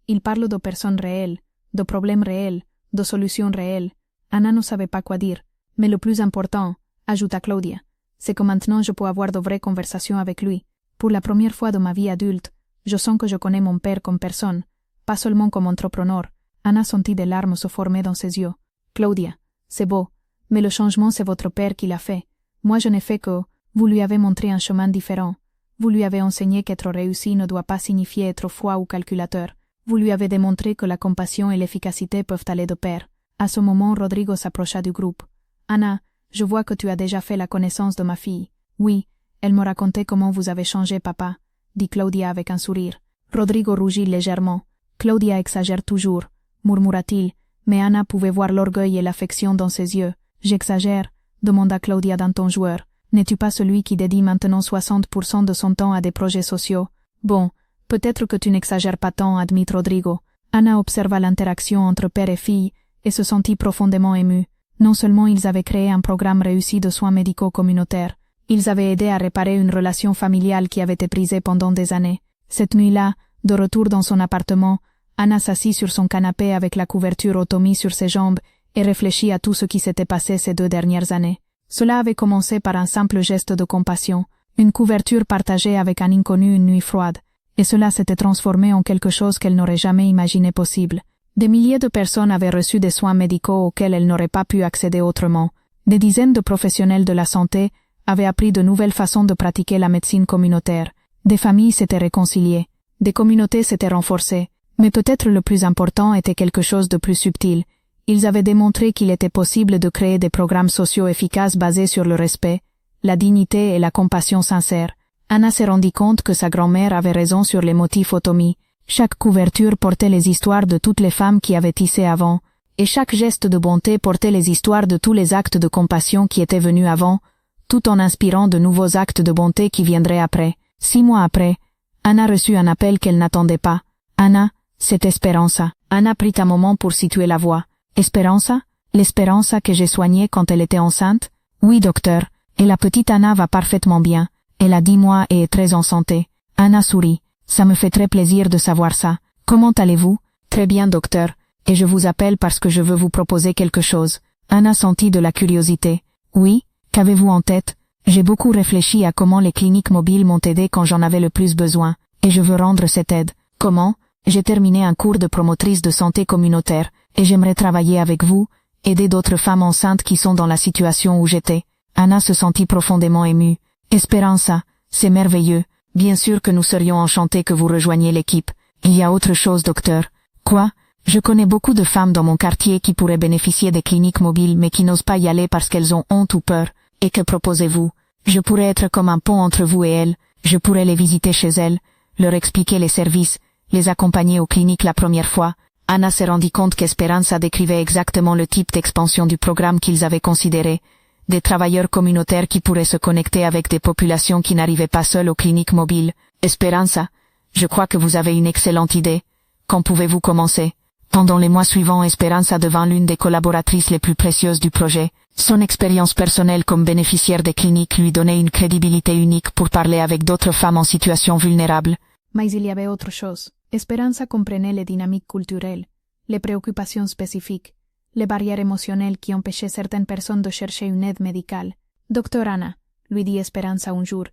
Il parle de personnes réelles, de problèmes réels, de solutions réelles. » Anna ne savait pas quoi dire. « Mais le plus important, » ajouta Claudia, « c'est que maintenant je peux avoir de vraies conversations avec lui. Pour la première fois de ma vie adulte, je sens que je connais mon père comme personne, pas seulement comme entrepreneur. » Anna sentit des larmes se former dans ses yeux. « Claudia, c'est beau, mais le changement c'est votre père qui l'a fait. Moi je n'ai fait que, vous lui avez montré un chemin différent. Vous lui avez enseigné qu'être réussi ne doit pas signifier être froid ou calculateur. Vous lui avez démontré que la compassion et l'efficacité peuvent aller de pair. À ce moment, Rodrigo s'approcha du groupe. Anna, je vois que tu as déjà fait la connaissance de ma fille. Oui, elle me racontait comment vous avez changé, papa, dit Claudia avec un sourire. Rodrigo rougit légèrement. Claudia exagère toujours, murmura-t-il, mais Anna pouvait voir l'orgueil et l'affection dans ses yeux. J'exagère, demanda Claudia d'un ton joueur. N'es-tu pas celui qui dédie maintenant 60% de son temps à des projets sociaux? Bon, peut-être que tu n'exagères pas tant, admit Rodrigo. Anna observa l'interaction entre père et fille et se sentit profondément émue. Non seulement ils avaient créé un programme réussi de soins médicaux communautaires, ils avaient aidé à réparer une relation familiale qui avait été brisée pendant des années. Cette nuit-là, de retour dans son appartement, Anna s'assit sur son canapé avec la couverture automie sur ses jambes et réfléchit à tout ce qui s'était passé ces 2 dernières années. Cela avait commencé par un simple geste de compassion, une couverture partagée avec un inconnu une nuit froide, et cela s'était transformé en quelque chose qu'elle n'aurait jamais imaginé possible. Des milliers de personnes avaient reçu des soins médicaux auxquels elles n'auraient pas pu accéder autrement. Des dizaines de professionnels de la santé avaient appris de nouvelles façons de pratiquer la médecine communautaire. Des familles s'étaient réconciliées. Des communautés s'étaient renforcées. Mais peut-être le plus important était quelque chose de plus subtil. Ils avaient démontré qu'il était possible de créer des programmes sociaux efficaces basés sur le respect, la dignité et la compassion sincère. Anna se rendit compte que sa grand-mère avait raison sur les motifs automie. Chaque couverture portait les histoires de toutes les femmes qui avaient tissé avant, et chaque geste de bonté portait les histoires de tous les actes de compassion qui étaient venus avant, tout en inspirant de nouveaux actes de bonté qui viendraient après. 6 mois après, Anna reçut un appel qu'elle n'attendait pas. Anna, c'est Esperanza. Anna prit un moment pour situer la voix. Esperanza? L'Esperanza que j'ai soignée quand elle était enceinte? Oui, docteur. Et la petite Anna va parfaitement bien. Elle a 10 mois et est très en santé. Anna sourit. Ça me fait très plaisir de savoir ça. Comment allez-vous? Très bien, docteur. Et je vous appelle parce que je veux vous proposer quelque chose. Anna sentit de la curiosité. Oui? Qu'avez-vous en tête? J'ai beaucoup réfléchi à comment les cliniques mobiles m'ont aidé quand j'en avais le plus besoin, et je veux rendre cette aide. Comment? J'ai terminé un cours de promotrice de santé communautaire, et j'aimerais travailler avec vous, aider d'autres femmes enceintes qui sont dans la situation où j'étais. Anna se sentit profondément émue. Esperanza, c'est merveilleux. Bien sûr que nous serions enchantés que vous rejoigniez l'équipe. Il y a autre chose, docteur. Quoi? Je connais beaucoup de femmes dans mon quartier qui pourraient bénéficier des cliniques mobiles mais qui n'osent pas y aller parce qu'elles ont honte ou peur. Et que proposez-vous? Je pourrais être comme un pont entre vous et elles. Je pourrais les visiter chez elles, leur expliquer les services, les accompagner aux cliniques la première fois. Anna se rendit compte qu'Esperanza décrivait exactement le type d'expansion du programme qu'ils avaient considéré. Des travailleurs communautaires qui pourraient se connecter avec des populations qui n'arrivaient pas seules aux cliniques mobiles. Esperanza, je crois que vous avez une excellente idée. Quand pouvez-vous commencer? Pendant les mois suivants, Esperanza devint l'une des collaboratrices les plus précieuses du projet. Son expérience personnelle comme bénéficiaire des cliniques lui donnait une crédibilité unique pour parler avec d'autres femmes en situation vulnérable. Mais il y avait autre chose. Esperanza comprenait les dynamiques culturelles, les préoccupations spécifiques, les barrières émotionnelles qui empêchaient certaines personnes de chercher une aide médicale. Docteur Anna, lui dit Esperanza un jour,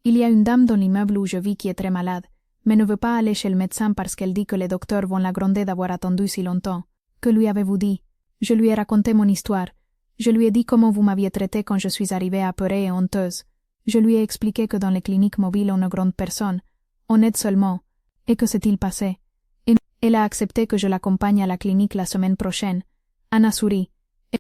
il y a une dame dans l'immeuble où je vis qui est très malade, mais ne veut pas aller chez le médecin parce qu'elle dit que les docteurs vont la gronder d'avoir attendu si longtemps. Que lui avez-vous dit? Je lui ai raconté mon histoire. Je lui ai dit comment vous m'aviez traité quand je suis arrivée apeurée et honteuse. Je lui ai expliqué que dans les cliniques mobiles on ne gronde personne, on aide seulement. Et que s'est-il passé? Et elle a accepté que je l'accompagne à la clinique la semaine prochaine. Anna sourit.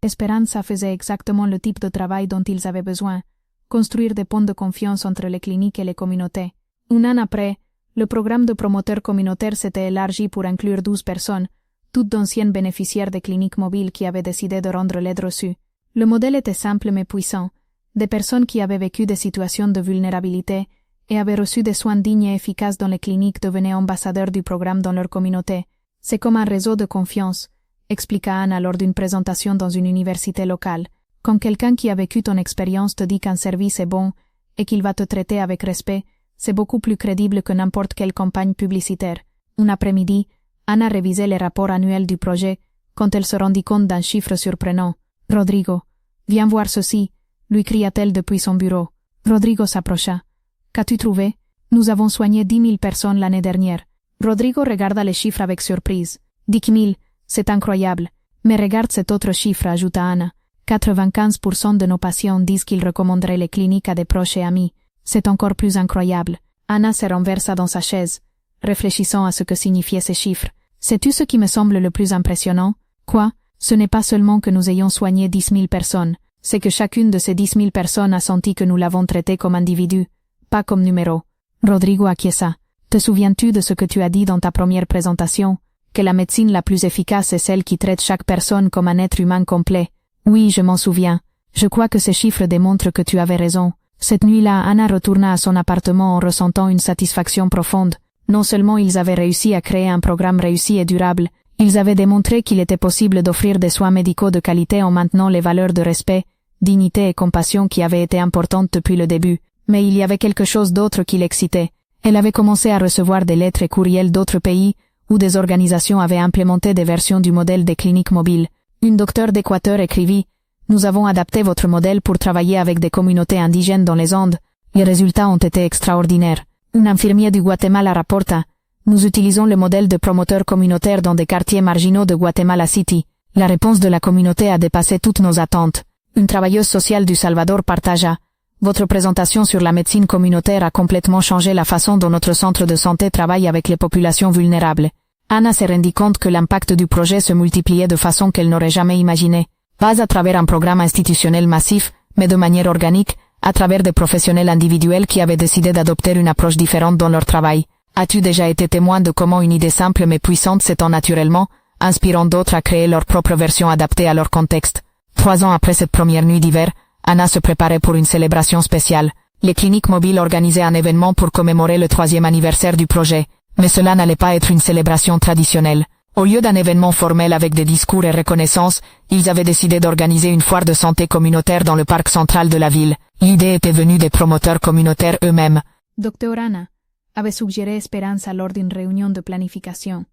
Esperanza faisait exactement le type de travail dont ils avaient besoin, construire des ponts de confiance entre les cliniques et les communautés. Un an après, le programme de promoteurs communautaires s'était élargi pour inclure 12 personnes, toutes d'anciennes bénéficiaires des cliniques mobiles qui avaient décidé de rendre l'aide reçue. Le modèle était simple mais puissant. Des personnes qui avaient vécu des situations de vulnérabilité et avaient reçu des soins dignes et efficaces dans les cliniques devenaient ambassadeurs du programme dans leur communauté. C'est comme un réseau de confiance, expliqua Anna lors d'une présentation dans une université locale. Quand quelqu'un qui a vécu ton expérience te dit qu'un service est bon et qu'il va te traiter avec respect, c'est beaucoup plus crédible que n'importe quelle campagne publicitaire. Un après-midi, Anna révisait les rapports annuels du projet quand elle se rendit compte d'un chiffre surprenant. « Rodrigo, viens voir ceci », lui cria-t-elle depuis son bureau. Rodrigo s'approcha. « Qu'as-tu trouvé? Nous avons soigné 10 000 personnes l'année dernière. » Rodrigo regarda les chiffres avec surprise. « 10 000, c'est incroyable. Mais regarde cet autre chiffre, ajouta Anna. 95% de nos patients disent qu'ils recommanderaient les cliniques à des proches et amis. C'est encore plus incroyable. Anna se renversa dans sa chaise, réfléchissant à ce que signifiaient ces chiffres. Sais-tu ce qui me semble le plus impressionnant? Quoi? Ce n'est pas seulement que nous ayons soigné 10 000 personnes, c'est que chacune de ces 10 000 personnes a senti que nous l'avons traité comme individu, pas comme numéro. Rodrigo acquiesça. Te souviens-tu de ce que tu as dit dans ta première présentation? Que la médecine la plus efficace est celle qui traite chaque personne comme un être humain complet. Oui, je m'en souviens. Je crois que ces chiffres démontrent que tu avais raison. Cette nuit-là, Anna retourna à son appartement en ressentant une satisfaction profonde. Non seulement ils avaient réussi à créer un programme réussi et durable, ils avaient démontré qu'il était possible d'offrir des soins médicaux de qualité en maintenant les valeurs de respect, dignité et compassion qui avaient été importantes depuis le début. Mais il y avait quelque chose d'autre qui l'excitait. Elle avait commencé à recevoir des lettres et courriels d'autres pays où des organisations avaient implémenté des versions du modèle des cliniques mobiles. Une docteure d'Équateur écrivit: « Nous avons adapté votre modèle pour travailler avec des communautés indigènes dans les Andes. Les résultats ont été extraordinaires. » Un infirmier du Guatemala rapporta: « Nous utilisons le modèle de promoteur communautaire dans des quartiers marginaux de Guatemala City. La réponse de la communauté a dépassé toutes nos attentes. » Une travailleuse sociale du Salvador partagea: « Votre présentation sur la médecine communautaire a complètement changé la façon dont notre centre de santé travaille avec les populations vulnérables. » Anna se rendit compte que l'impact du projet se multipliait de façon qu'elle n'aurait jamais imaginée. Pas à travers un programme institutionnel massif, mais de manière organique, à travers des professionnels individuels qui avaient décidé d'adopter une approche différente dans leur travail. As-tu déjà été témoin de comment une idée simple mais puissante s'étend naturellement, inspirant d'autres à créer leur propre version adaptée à leur contexte? 3 ans après cette première nuit d'hiver, Anna se préparait pour une célébration spéciale. Les cliniques mobiles organisaient un événement pour commémorer le 3e anniversaire du projet. Mais cela n'allait pas être une célébration traditionnelle. Au lieu d'un événement formel avec des discours et reconnaissances, ils avaient décidé d'organiser une foire de santé communautaire dans le parc central de la ville. L'idée était venue des promoteurs communautaires eux-mêmes. Docteur Anna avait suggéré Esperanza lors d'une réunion de planification.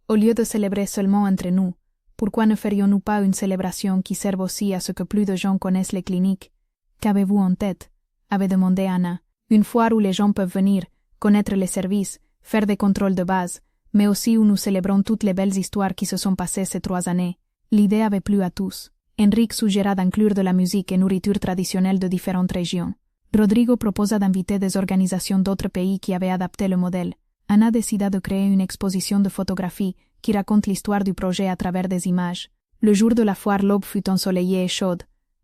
Au lieu de célébrer seulement entre nous, pourquoi ne ferions-nous pas une célébration qui serve aussi à ce que plus de gens connaissent les cliniques? Qu'avez-vous en tête? Avait demandé Anna. Une foire où les gens peuvent venir, connaître les services, faire des contrôles de base, mais aussi où nous célébrons toutes les belles histoires qui se sont passées ces 3 années. L'idée avait plu à tous. Enrique suggéra d'inclure de la musique et nourriture traditionnelle de différentes régions. Rodrigo proposa d'inviter des organisations d'autres pays qui avaient adapté le modèle. Anna décida de créer une exposition de photographie qui raconte l'histoire du projet à travers des images. Le jour de la foire, l'aube fut ensoleillée et chaude.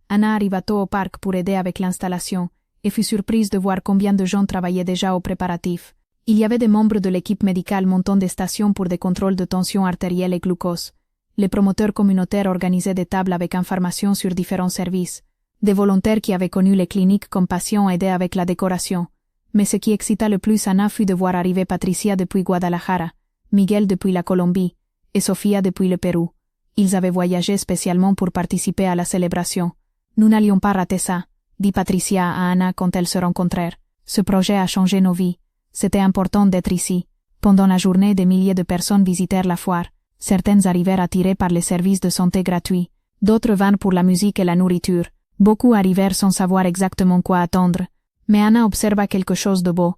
Anna arriva tôt au parc pour aider avec l'installation et fut surprise de voir combien de gens travaillaient déjà aux préparatifs. Il y avait des membres de l'équipe médicale montant des stations pour des contrôles de tension artérielle et glucose. Les promoteurs communautaires organisaient des tables avec informations sur différents services. Des volontaires qui avaient connu les cliniques comme patients aidaient avec la décoration. Mais ce qui excita le plus Anna fut de voir arriver Patricia depuis Guadalajara, Miguel depuis la Colombie et Sofia depuis le Pérou. Ils avaient voyagé spécialement pour participer à la célébration. Nous n'allions pas rater ça, dit Patricia à Anna quand elles se rencontrèrent. Ce projet a changé nos vies. C'était important d'être ici. Pendant la journée, des milliers de personnes visitèrent la foire. Certaines arrivèrent attirées par les services de santé gratuits. D'autres vinrent pour la musique et la nourriture. Beaucoup arrivèrent sans savoir exactement quoi attendre. Mais Anna observa quelque chose de beau.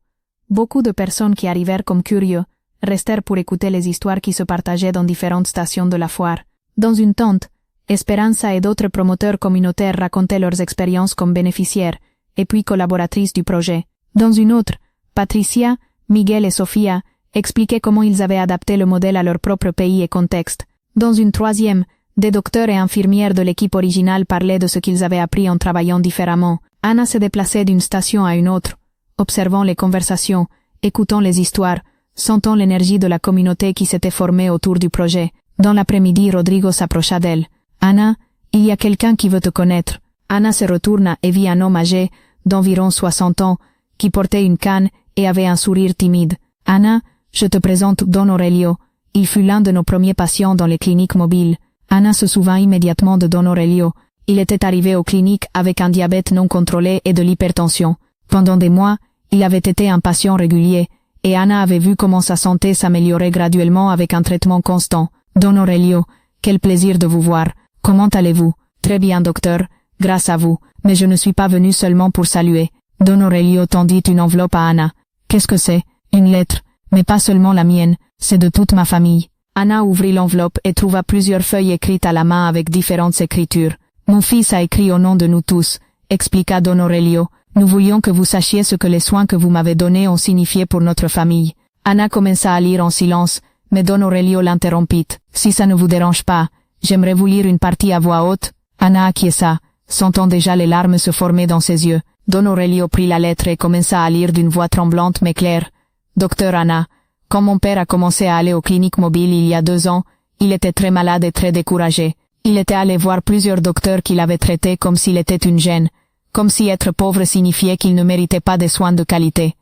Beaucoup de personnes qui arrivèrent comme curieux restèrent pour écouter les histoires qui se partageaient dans différentes stations de la foire. Dans une tente, Esperanza et d'autres promoteurs communautaires racontaient leurs expériences comme bénéficiaires et puis collaboratrices du projet. Dans une autre, Patricia, Miguel et Sofia expliquaient comment ils avaient adapté le modèle à leur propre pays et contexte. Dans une troisième, des docteurs et infirmières de l'équipe originale parlaient de ce qu'ils avaient appris en travaillant différemment. Anna se déplaçait d'une station à une autre, observant les conversations, écoutant les histoires, sentant l'énergie de la communauté qui s'était formée autour du projet. Dans l'après-midi, Rodrigo s'approcha d'elle. « Anna, il y a quelqu'un qui veut te connaître. » Anna se retourna et vit un homme âgé, d'environ 60 ans, qui portait une canne et avait un sourire timide. « Anna, je te présente Don Aurelio. Il fut l'un de nos premiers patients dans les cliniques mobiles. » Anna se souvint immédiatement de Don Aurelio. Il était arrivé aux cliniques avec un diabète non contrôlé et de l'hypertension. Pendant des mois, il avait été un patient régulier, et Anna avait vu comment sa santé s'améliorait graduellement avec un traitement constant. « Don Aurelio, quel plaisir de vous voir. Comment allez-vous? »« Très bien, docteur, grâce à vous, mais je ne suis pas venu seulement pour saluer. » Don Aurelio tendit une enveloppe à Anna. « Qu'est-ce que c'est? »« Une lettre, mais pas seulement la mienne, c'est de toute ma famille. » Anna ouvrit l'enveloppe et trouva plusieurs feuilles écrites à la main avec différentes écritures. « Mon fils a écrit au nom de nous tous, » expliqua Don Aurelio. Nous voulions que vous sachiez ce que les soins que vous m'avez donnés ont signifié pour notre famille. Anna commença à lire en silence, mais Don Aurelio l'interrompit. Si ça ne vous dérange pas, j'aimerais vous lire une partie à voix haute. Anna acquiesça, sentant déjà les larmes se former dans ses yeux. Don Aurelio prit la lettre et commença à lire d'une voix tremblante mais claire. Docteur Anna, quand mon père a commencé à aller aux cliniques mobiles il y a 2 ans, il était très malade et très découragé. Il était allé voir plusieurs docteurs qui l'avaient traité comme s'il était une gêne, comme si être pauvre signifiait qu'il ne méritait pas des soins de qualité.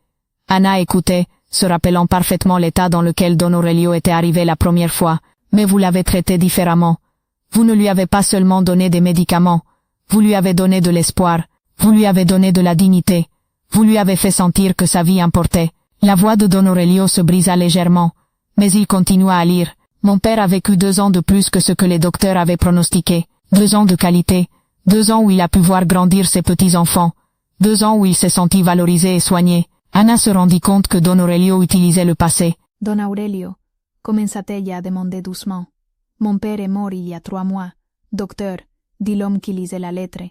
Anna écoutait, se rappelant parfaitement l'état dans lequel Don Aurelio était arrivé la première fois, mais vous l'avez traité différemment. Vous ne lui avez pas seulement donné des médicaments, vous lui avez donné de l'espoir, vous lui avez donné de la dignité, vous lui avez fait sentir que sa vie importait. La voix de Don Aurelio se brisa légèrement, mais il continua à lire. Mon père a vécu 2 ans de plus que ce que les docteurs avaient pronostiqué, 2 ans de qualité, 2 ans où il a pu voir grandir ses petits-enfants, 2 ans où il s'est senti valorisé et soigné. Anna se rendit compte que Don Aurelio utilisait le passé. Don Aurelio, commença-t-elle à demander doucement. Mon père est mort il y a 3 mois. Docteur, dit l'homme qui lisait la lettre,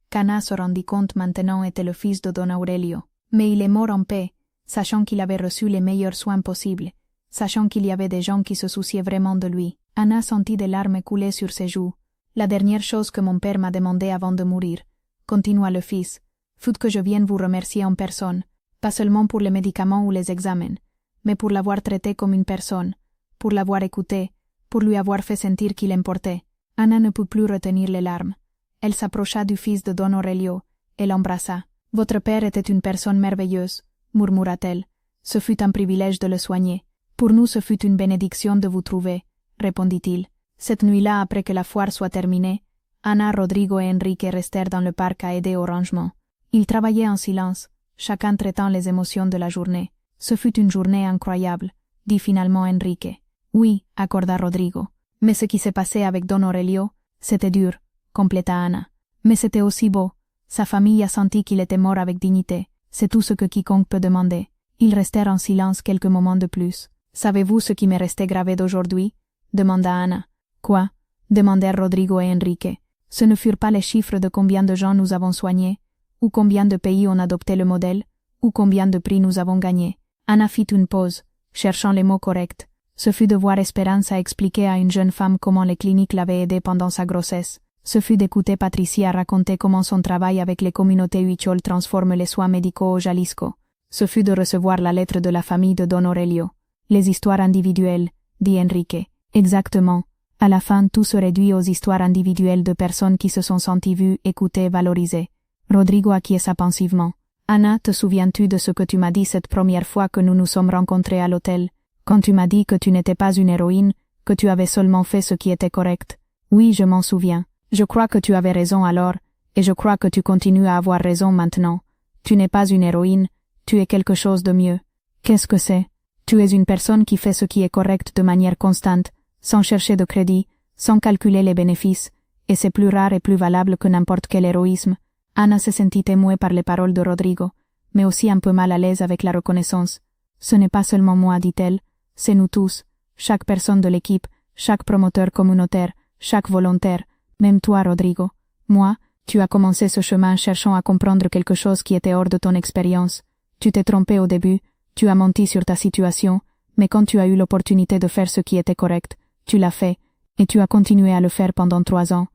qu'Anna se rendit compte maintenant était le fils de Don Aurelio. Mais il est mort en paix, sachant qu'il avait reçu les meilleurs soins possibles, sachant qu'il y avait des gens qui se souciaient vraiment de lui. Anna sentit des larmes couler sur ses joues. La dernière chose que mon père m'a demandé avant de mourir, continua le fils, fut que je vienne vous remercier en personne, pas seulement pour les médicaments ou les examens, mais pour l'avoir traité comme une personne, pour l'avoir écouté, pour lui avoir fait sentir qu'il importait. Anna ne put plus retenir les larmes. Elle s'approcha du fils de Don Aurelio et l'embrassa. Votre père était une personne merveilleuse, murmura-t-elle. Ce fut un privilège de le soigner. Pour nous ce fut une bénédiction de vous trouver, répondit-il. Cette nuit-là, après que la foire soit terminée, Anna, Rodrigo et Enrique restèrent dans le parc à aider au rangement. Ils travaillaient en silence, chacun traitant les émotions de la journée. Ce fut une journée incroyable, dit finalement Enrique. Oui, accorda Rodrigo. Mais ce qui s'est passé avec Don Aurelio, c'était dur, compléta Anna. Mais c'était aussi beau. Sa famille a senti qu'il était mort avec dignité. C'est tout ce que quiconque peut demander. Ils restèrent en silence quelques moments de plus. Savez-vous ce qui m'est resté gravé d'aujourd'hui? Demanda Anna. Quoi? Demandèrent Rodrigo et Enrique. Ce ne furent pas les chiffres de combien de gens nous avons soignés, ou combien de pays ont adopté le modèle, ou combien de prix nous avons gagnés. Anna fit une pause, cherchant les mots corrects. Ce fut de voir Esperanza expliquer à une jeune femme comment les cliniques l'avaient aidée pendant sa grossesse. Ce fut d'écouter Patricia raconter comment son travail avec les communautés huichol transforme les soins médicaux au Jalisco. Ce fut de recevoir la lettre de la famille de Don Aurelio. Les histoires individuelles, dit Enrique. Exactement. À la fin, tout se réduit aux histoires individuelles de personnes qui se sont senties vues, écoutées, valorisées. Rodrigo acquiesça pensivement. Anna, te souviens-tu de ce que tu m'as dit cette première fois que nous nous sommes rencontrés à l'hôtel, quand tu m'as dit que tu n'étais pas une héroïne, que tu avais seulement fait ce qui était correct? Oui, je m'en souviens. Je crois que tu avais raison alors, et je crois que tu continues à avoir raison maintenant. Tu n'es pas une héroïne, tu es quelque chose de mieux. Qu'est-ce que c'est? Tu es une personne qui fait ce qui est correct de manière constante, sans chercher de crédit, sans calculer les bénéfices, et c'est plus rare et plus valable que n'importe quel héroïsme. Anna se sentit émouée par les paroles de Rodrigo, mais aussi un peu mal à l'aise avec la reconnaissance. Ce n'est pas seulement moi, dit-elle, c'est nous tous, chaque personne de l'équipe, chaque promoteur communautaire, chaque volontaire, même toi, Rodrigo. Moi, tu as commencé ce chemin cherchant à comprendre quelque chose qui était hors de ton expérience. Tu t'es trompé au début, tu as menti sur ta situation, mais quand tu as eu l'opportunité de faire ce qui était correct, tu l'as fait, et tu as continué à le faire pendant 3 ans.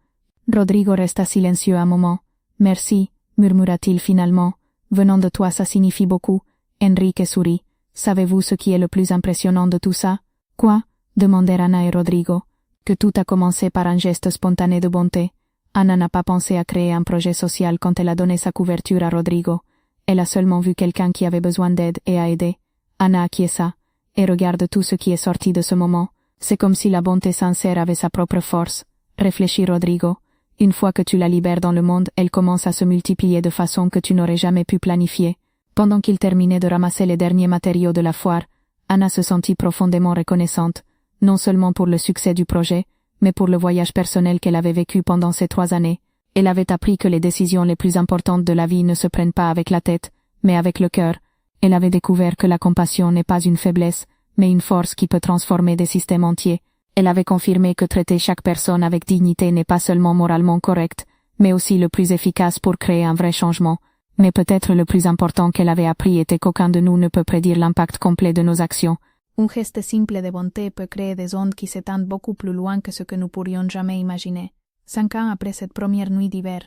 Rodrigo resta silencieux un moment. Merci, murmura-t-il finalement. Venant de toi ça signifie beaucoup. Enrique sourit. Savez-vous ce qui est le plus impressionnant de tout ça? Quoi? Demandèrent Anna et Rodrigo. Que tout a commencé par un geste spontané de bonté. Anna n'a pas pensé à créer un projet social quand elle a donné sa couverture à Rodrigo. Elle a seulement vu quelqu'un qui avait besoin d'aide et a aidé. Anna acquiesça. Et regarde tout ce qui est sorti de ce moment. C'est comme si la bonté sincère avait sa propre force. Réfléchit Rodrigo. Une fois que tu la libères dans le monde, elle commence à se multiplier de façon que tu n'aurais jamais pu planifier. Pendant qu'il terminait de ramasser les derniers matériaux de la foire, Anna se sentit profondément reconnaissante, non seulement pour le succès du projet, mais pour le voyage personnel qu'elle avait vécu pendant ces 3 années. Elle avait appris que les décisions les plus importantes de la vie ne se prennent pas avec la tête, mais avec le cœur. Elle avait découvert que la compassion n'est pas une faiblesse, mais une force qui peut transformer des systèmes entiers. Elle avait confirmé que traiter chaque personne avec dignité n'est pas seulement moralement correct, mais aussi le plus efficace pour créer un vrai changement. Mais peut-être le plus important qu'elle avait appris était qu'aucun de nous ne peut prédire l'impact complet de nos actions. Un geste simple de bonté peut créer des ondes qui s'étendent beaucoup plus loin que ce que nous pourrions jamais imaginer. 5 ans après cette première nuit d'hiver,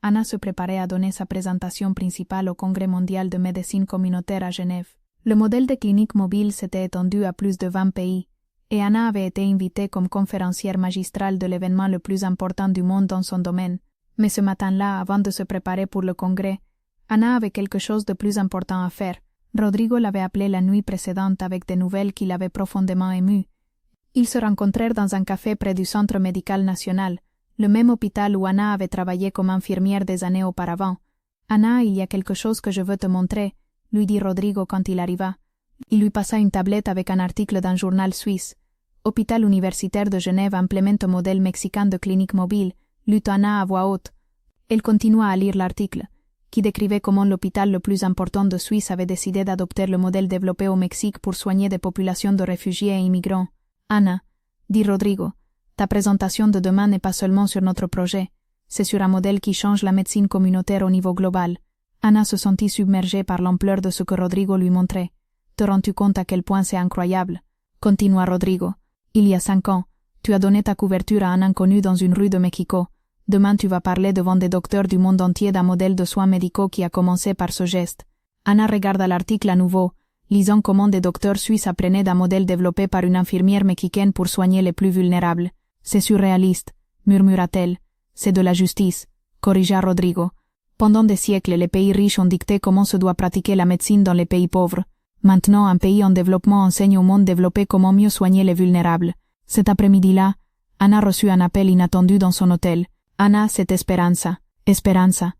Anna se préparait à donner sa présentation principale au Congrès mondial de médecine communautaire à Genève. Le modèle de clinique mobile s'était étendu à plus de 20 pays, et Anna avait été invitée comme conférencière magistrale de l'événement le plus important du monde dans son domaine. Mais ce matin-là, avant de se préparer pour le congrès, Anna avait quelque chose de plus important à faire. Rodrigo l'avait appelée la nuit précédente avec des nouvelles qui l'avaient profondément émue. Ils se rencontrèrent dans un café près du Centre médical national, le même hôpital où Anna avait travaillé comme infirmière des années auparavant. « Anna, il y a quelque chose que je veux te montrer », lui dit Rodrigo quand il arriva. Il lui passa une tablette avec un article d'un journal suisse. « Hôpital universitaire de Genève implémente un modèle mexicain de clinique mobile », lut Anna à voix haute. Elle continua à lire l'article, qui décrivait comment l'hôpital le plus important de Suisse avait décidé d'adopter le modèle développé au Mexique pour soigner des populations de réfugiés et immigrants. « Anna, dit Rodrigo, ta présentation de demain n'est pas seulement sur notre projet, c'est sur un modèle qui change la médecine communautaire au niveau global. » Anna se sentit submergée par l'ampleur de ce que Rodrigo lui montrait. « Te rends-tu compte à quel point c'est incroyable ?» Continua Rodrigo. « Il y a 5 ans, tu as donné ta couverture à un inconnu dans une rue de Mexico. Demain tu vas parler devant des docteurs du monde entier d'un modèle de soins médicaux qui a commencé par ce geste. » Anna regarda l'article à nouveau, lisant comment des docteurs suisses apprenaient d'un modèle développé par une infirmière mexicaine pour soigner les plus vulnérables. « C'est surréaliste, murmura-t-elle. « C'est de la justice, corrigea Rodrigo. Pendant des siècles, les pays riches ont dicté comment se doit pratiquer la médecine dans les pays pauvres. Maintenant, un pays en développement enseigne au monde développé comment mieux soigner les vulnérables. Cet après-midi-là, Anna reçut un appel inattendu dans son hôtel. « Anna, c'est Esperanza. Esperanza.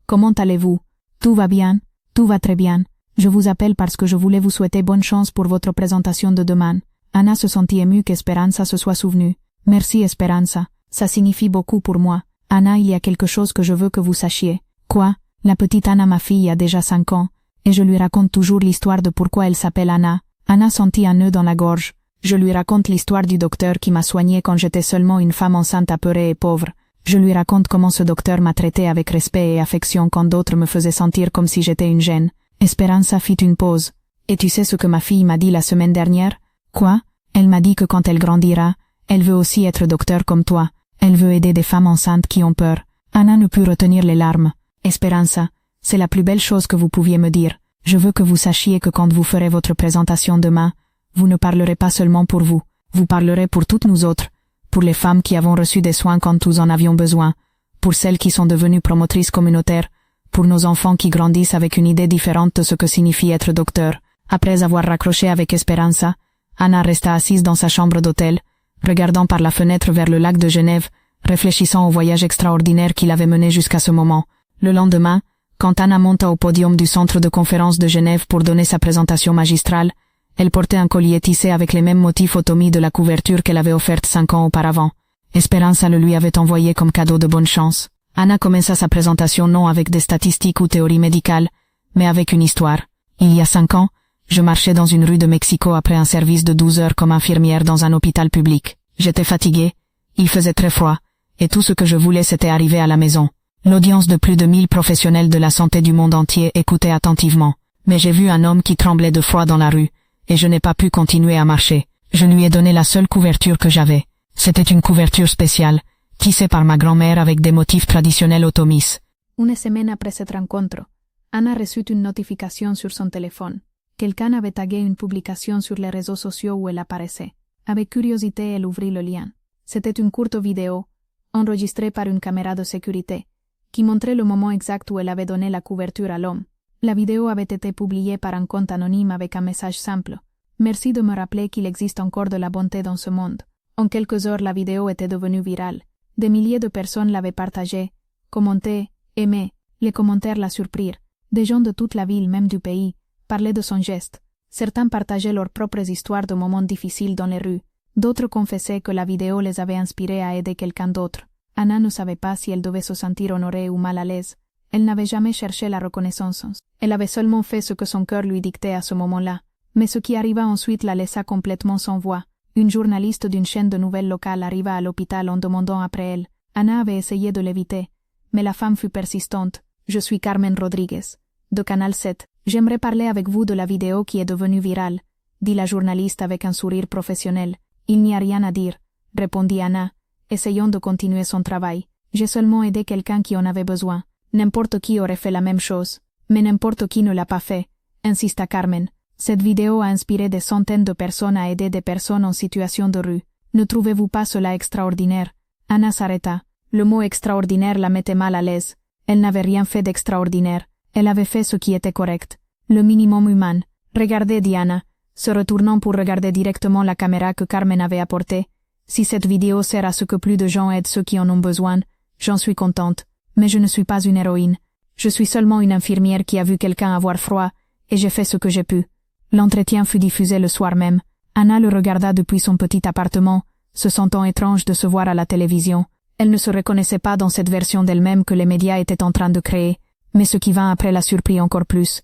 Comment allez-vous? Tout va bien? Tout va très bien. Je vous appelle parce que je voulais vous souhaiter bonne chance pour votre présentation de demain. » Anna se sentit émue qu'Esperanza se soit souvenue. « Merci, Esperanza. Ça signifie beaucoup pour moi. Anna, il y a quelque chose que je veux que vous sachiez. » « Quoi? La petite Anna, ma fille, a déjà 5 ans, et je lui raconte toujours l'histoire de pourquoi elle s'appelle Anna. » Anna sentit un nœud dans la gorge. « Je lui raconte l'histoire du docteur qui m'a soignée quand j'étais seulement une femme enceinte apeurée et pauvre. Je lui raconte comment ce docteur m'a traité avec respect et affection quand d'autres me faisaient sentir comme si j'étais une gêne. » Esperanza fit une pause. « Et tu sais ce que ma fille m'a dit la semaine dernière? »« Quoi? Elle m'a dit que quand elle grandira, elle veut aussi être docteur comme toi. Elle veut aider des femmes enceintes qui ont peur. » Anna ne put retenir les larmes. « Esperanza, c'est la plus belle chose que vous pouviez me dire. Je veux que vous sachiez que quand vous ferez votre présentation demain, vous ne parlerez pas seulement pour vous, vous parlerez pour toutes nous autres, pour les femmes qui avons reçu des soins quand nous en avions besoin, pour celles qui sont devenues promotrices communautaires, pour nos enfants qui grandissent avec une idée différente de ce que signifie être docteur. » Après avoir raccroché avec Esperanza, Anna resta assise dans sa chambre d'hôtel, regardant par la fenêtre vers le lac de Genève, réfléchissant au voyage extraordinaire qui l'avait menée jusqu'à ce moment. Le lendemain, quand Anna monta au podium du centre de conférence de Genève pour donner sa présentation magistrale, elle portait un collier tissé avec les mêmes motifs automis de la couverture qu'elle avait offerte 5 ans auparavant. Esperanza le lui avait envoyé comme cadeau de bonne chance. Anna commença sa présentation non avec des statistiques ou théories médicales, mais avec une histoire. Il y a 5 ans, je marchais dans une rue de Mexico après un service de 12 heures comme infirmière dans un hôpital public. J'étais fatiguée, il faisait très froid, et tout ce que je voulais c'était arriver à la maison. L'audience de plus de 1000 professionnels de la santé du monde entier écoutait attentivement, mais j'ai vu un homme qui tremblait de froid dans la rue, et je n'ai pas pu continuer à marcher. Je lui ai donné la seule couverture que j'avais. C'était une couverture spéciale, tissée par ma grand-mère avec des motifs traditionnels otomis. Una semaine après cette rencontre, Anna reçut une notification sur son téléphone. Quelqu'un avait tagué une publication sur les réseaux sociaux où elle apparaissait. Avec curiosité, elle ouvrit le lien. C'était une courte vidéo, enregistrée par une caméra de sécurité, qui montrait le moment exact où elle avait donné la couverture à l'homme. La vidéo avait été publiée par un compte anonyme avec un message simple. « Merci de me rappeler qu'il existe encore de la bonté dans ce monde. » En quelques heures, la vidéo était devenue virale. Des milliers de personnes l'avaient partagée, commenté, aimé. Les commentaires la surprirent. Des gens de toute la ville, même du pays, parlaient de son geste. Certains partageaient leurs propres histoires de moments difficiles dans les rues. D'autres confessaient que la vidéo les avait inspirés à aider quelqu'un d'autre. Anna ne savait pas si elle devait se sentir honorée ou mal à l'aise. Elle n'avait jamais cherché la reconnaissance. Elle avait seulement fait ce que son cœur lui dictait à ce moment-là. Mais ce qui arriva ensuite la laissa complètement sans voix. Une journaliste d'une chaîne de nouvelles locale arriva à l'hôpital en demandant après elle. Anna avait essayé de l'éviter, mais la femme fut persistante. « Je suis Carmen Rodriguez. de Canal 7. J'aimerais parler avec vous de la vidéo qui est devenue virale, dit la journaliste avec un sourire professionnel. Il n'y a rien à dire, répondit Anna, essayant de continuer son travail. J'ai seulement aidé quelqu'un qui en avait besoin. N'importe qui aurait fait la même chose. Mais n'importe qui ne l'a pas fait, insista Carmen. Cette vidéo a inspiré des centaines de personnes à aider des personnes en situation de rue. Ne trouvez-vous pas cela extraordinaire? Anna s'arrêta. Le mot extraordinaire la mettait mal à l'aise. Elle n'avait rien fait d'extraordinaire. Elle avait fait ce qui était correct. Le minimum humain. Regardez, dit Anna, se retournant pour regarder directement la caméra que Carmen avait apportée. Si cette vidéo sert à ce que plus de gens aident ceux qui en ont besoin, j'en suis contente. Mais je ne suis pas une héroïne. Je suis seulement une infirmière qui a vu quelqu'un avoir froid, et j'ai fait ce que j'ai pu. L'entretien fut diffusé le soir même. Anna le regarda depuis son petit appartement, se sentant étrange de se voir à la télévision. Elle ne se reconnaissait pas dans cette version d'elle-même que les médias étaient en train de créer, mais ce qui vint après la surprit encore plus.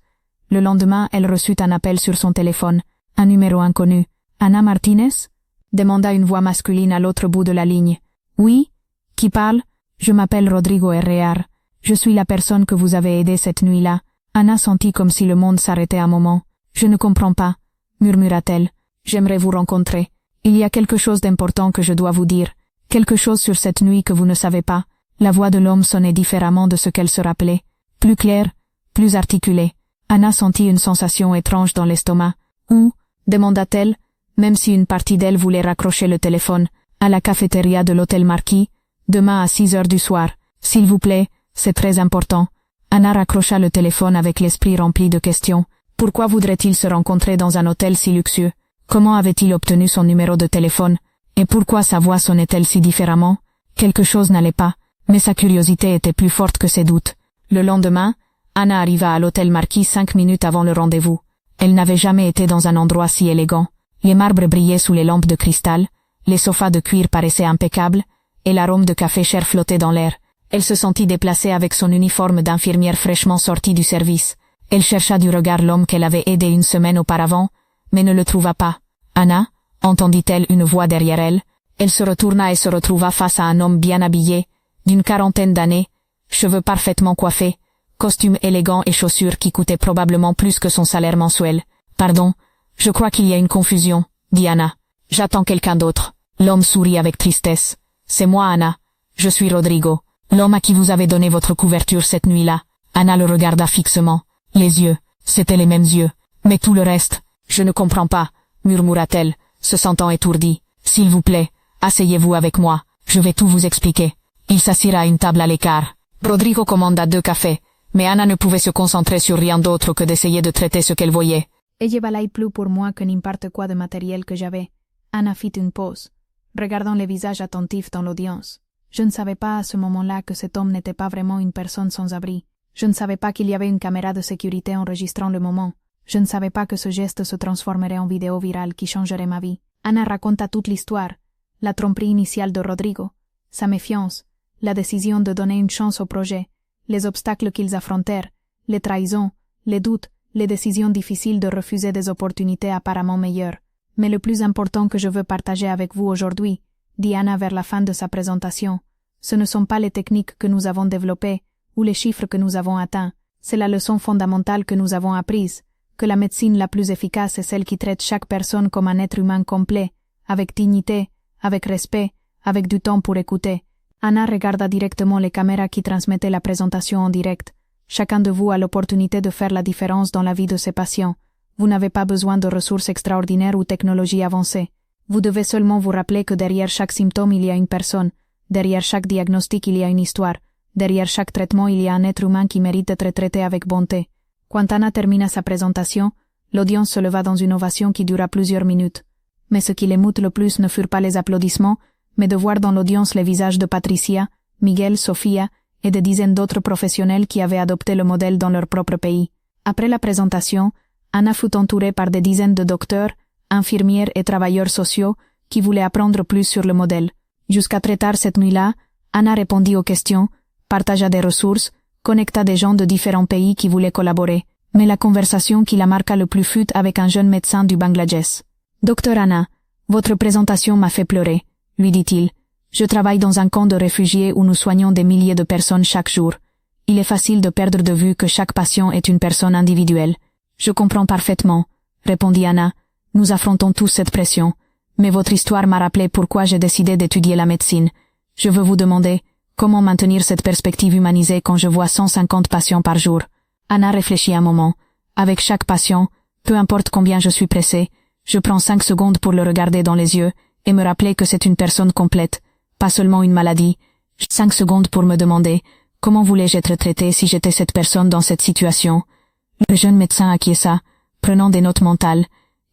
Le lendemain, elle reçut un appel sur son téléphone, un numéro inconnu. « Anna Martinez ?» demanda une voix masculine à l'autre bout de la ligne. « Oui? Qui parle? Je m'appelle Rodrigo Herrera. Je suis la personne que vous avez aidée cette nuit-là. » Anna sentit comme si le monde s'arrêtait un moment. « Je ne comprends pas, » murmura-t-elle. « J'aimerais vous rencontrer. Il y a quelque chose d'important que je dois vous dire. Quelque chose sur cette nuit que vous ne savez pas. » La voix de l'homme sonnait différemment de ce qu'elle se rappelait. Plus claire, plus articulée. Anna sentit une sensation étrange dans l'estomac. « Où ?» demanda-t-elle, même si une partie d'elle voulait raccrocher le téléphone. « À la cafétéria de l'hôtel Marquis, demain à 6 heures du soir. S'il vous plaît, c'est très important. » Anna raccrocha le téléphone avec l'esprit rempli de questions. Pourquoi voudrait-il se rencontrer dans un hôtel si luxueux? Comment avait-il obtenu son numéro de téléphone? Et pourquoi sa voix sonnait-elle si différemment? Quelque chose n'allait pas, mais sa curiosité était plus forte que ses doutes. Le lendemain, Anna arriva à l'hôtel Marquis 5 minutes avant le rendez-vous. Elle n'avait jamais été dans un endroit si élégant. Les marbres brillaient sous les lampes de cristal, les sofas de cuir paraissaient impeccables, et l'arôme de café cher flottait dans l'air. Elle se sentit déplacée avec son uniforme d'infirmière fraîchement sortie du service. Elle chercha du regard l'homme qu'elle avait aidé une semaine auparavant, mais ne le trouva pas. « Anna ?» entendit-elle une voix derrière elle. Elle se retourna et se retrouva face à un homme bien habillé, d'une quarantaine d'années, cheveux parfaitement coiffés, costume élégant et chaussures qui coûtaient probablement plus que son salaire mensuel. « Pardon, je crois qu'il y a une confusion, » dit Anna. « J'attends quelqu'un d'autre. » L'homme sourit avec tristesse. « C'est moi, Anna. Je suis Rodrigo, l'homme à qui vous avez donné votre couverture cette nuit-là. » Anna le regarda fixement. Les yeux, c'étaient les mêmes yeux. Mais tout le reste, je ne comprends pas, murmura-t-elle, se sentant étourdie. S'il vous plaît, asseyez-vous avec moi, je vais tout vous expliquer. Il s'assira à une table à l'écart. Rodrigo commanda 2 cafés, mais Anna ne pouvait se concentrer sur rien d'autre que d'essayer de traiter ce qu'elle voyait. Ella valait plus pour moi que n'importe quoi de matériel que j'avais. Anna fit une pause, regardant les visages attentifs dans l'audience. Je ne savais pas à ce moment-là que cet homme n'était pas vraiment une personne sans abri. Je ne savais pas qu'il y avait une caméra de sécurité enregistrant le moment. Je ne savais pas que ce geste se transformerait en vidéo virale qui changerait ma vie. Anna raconta toute l'histoire, la tromperie initiale de Rodrigo, sa méfiance, la décision de donner une chance au projet, les obstacles qu'ils affrontèrent, les trahisons, les doutes, les décisions difficiles de refuser des opportunités apparemment meilleures. Mais le plus important que je veux partager avec vous aujourd'hui, dit Anna vers la fin de sa présentation, ce ne sont pas les techniques que nous avons développées, ou les chiffres que nous avons atteints, c'est la leçon fondamentale que nous avons apprise, que la médecine la plus efficace est celle qui traite chaque personne comme un être humain complet, avec dignité, avec respect, avec du temps pour écouter. Anna regarda directement les caméras qui transmettaient la présentation en direct. Chacun de vous a l'opportunité de faire la différence dans la vie de ses patients. Vous n'avez pas besoin de ressources extraordinaires ou technologies avancées. Vous devez seulement vous rappeler que derrière chaque symptôme il y a une personne, derrière chaque diagnostic il y a une histoire. Derrière chaque traitement il y a un être humain qui mérite d'être traité avec bonté. Quand Anna termina sa présentation, l'audience se leva dans une ovation qui dura plusieurs minutes. Mais ce qui l'émout le plus ne furent pas les applaudissements, mais de voir dans l'audience les visages de Patricia, Miguel, Sofia et des dizaines d'autres professionnels qui avaient adopté le modèle dans leur propre pays. Après la présentation, Anna fut entourée par des dizaines de docteurs, infirmières et travailleurs sociaux qui voulaient apprendre plus sur le modèle. Jusqu'à très tard cette nuit-là, Anna répondit aux questions, partagea des ressources, connecta des gens de différents pays qui voulaient collaborer. Mais la conversation qui la marqua le plus fut avec un jeune médecin du Bangladesh. « Docteur Anna, votre présentation m'a fait pleurer, » lui dit-il. « Je travaille dans un camp de réfugiés où nous soignons des milliers de personnes chaque jour. Il est facile de perdre de vue que chaque patient est une personne individuelle. Je comprends parfaitement, répondit Anna. Nous affrontons tous cette pression. Mais votre histoire m'a rappelé pourquoi j'ai décidé d'étudier la médecine. Je veux vous demander, comment maintenir cette perspective humanisée quand je vois 150 patients par jour? Anna réfléchit un moment. Avec chaque patient, peu importe combien je suis pressée, je prends 5 secondes pour le regarder dans les yeux et me rappeler que c'est une personne complète, pas seulement une maladie. 5 secondes pour me demander, comment voulais-je être traité si j'étais cette personne dans cette situation? Le jeune médecin acquiesça, prenant des notes mentales.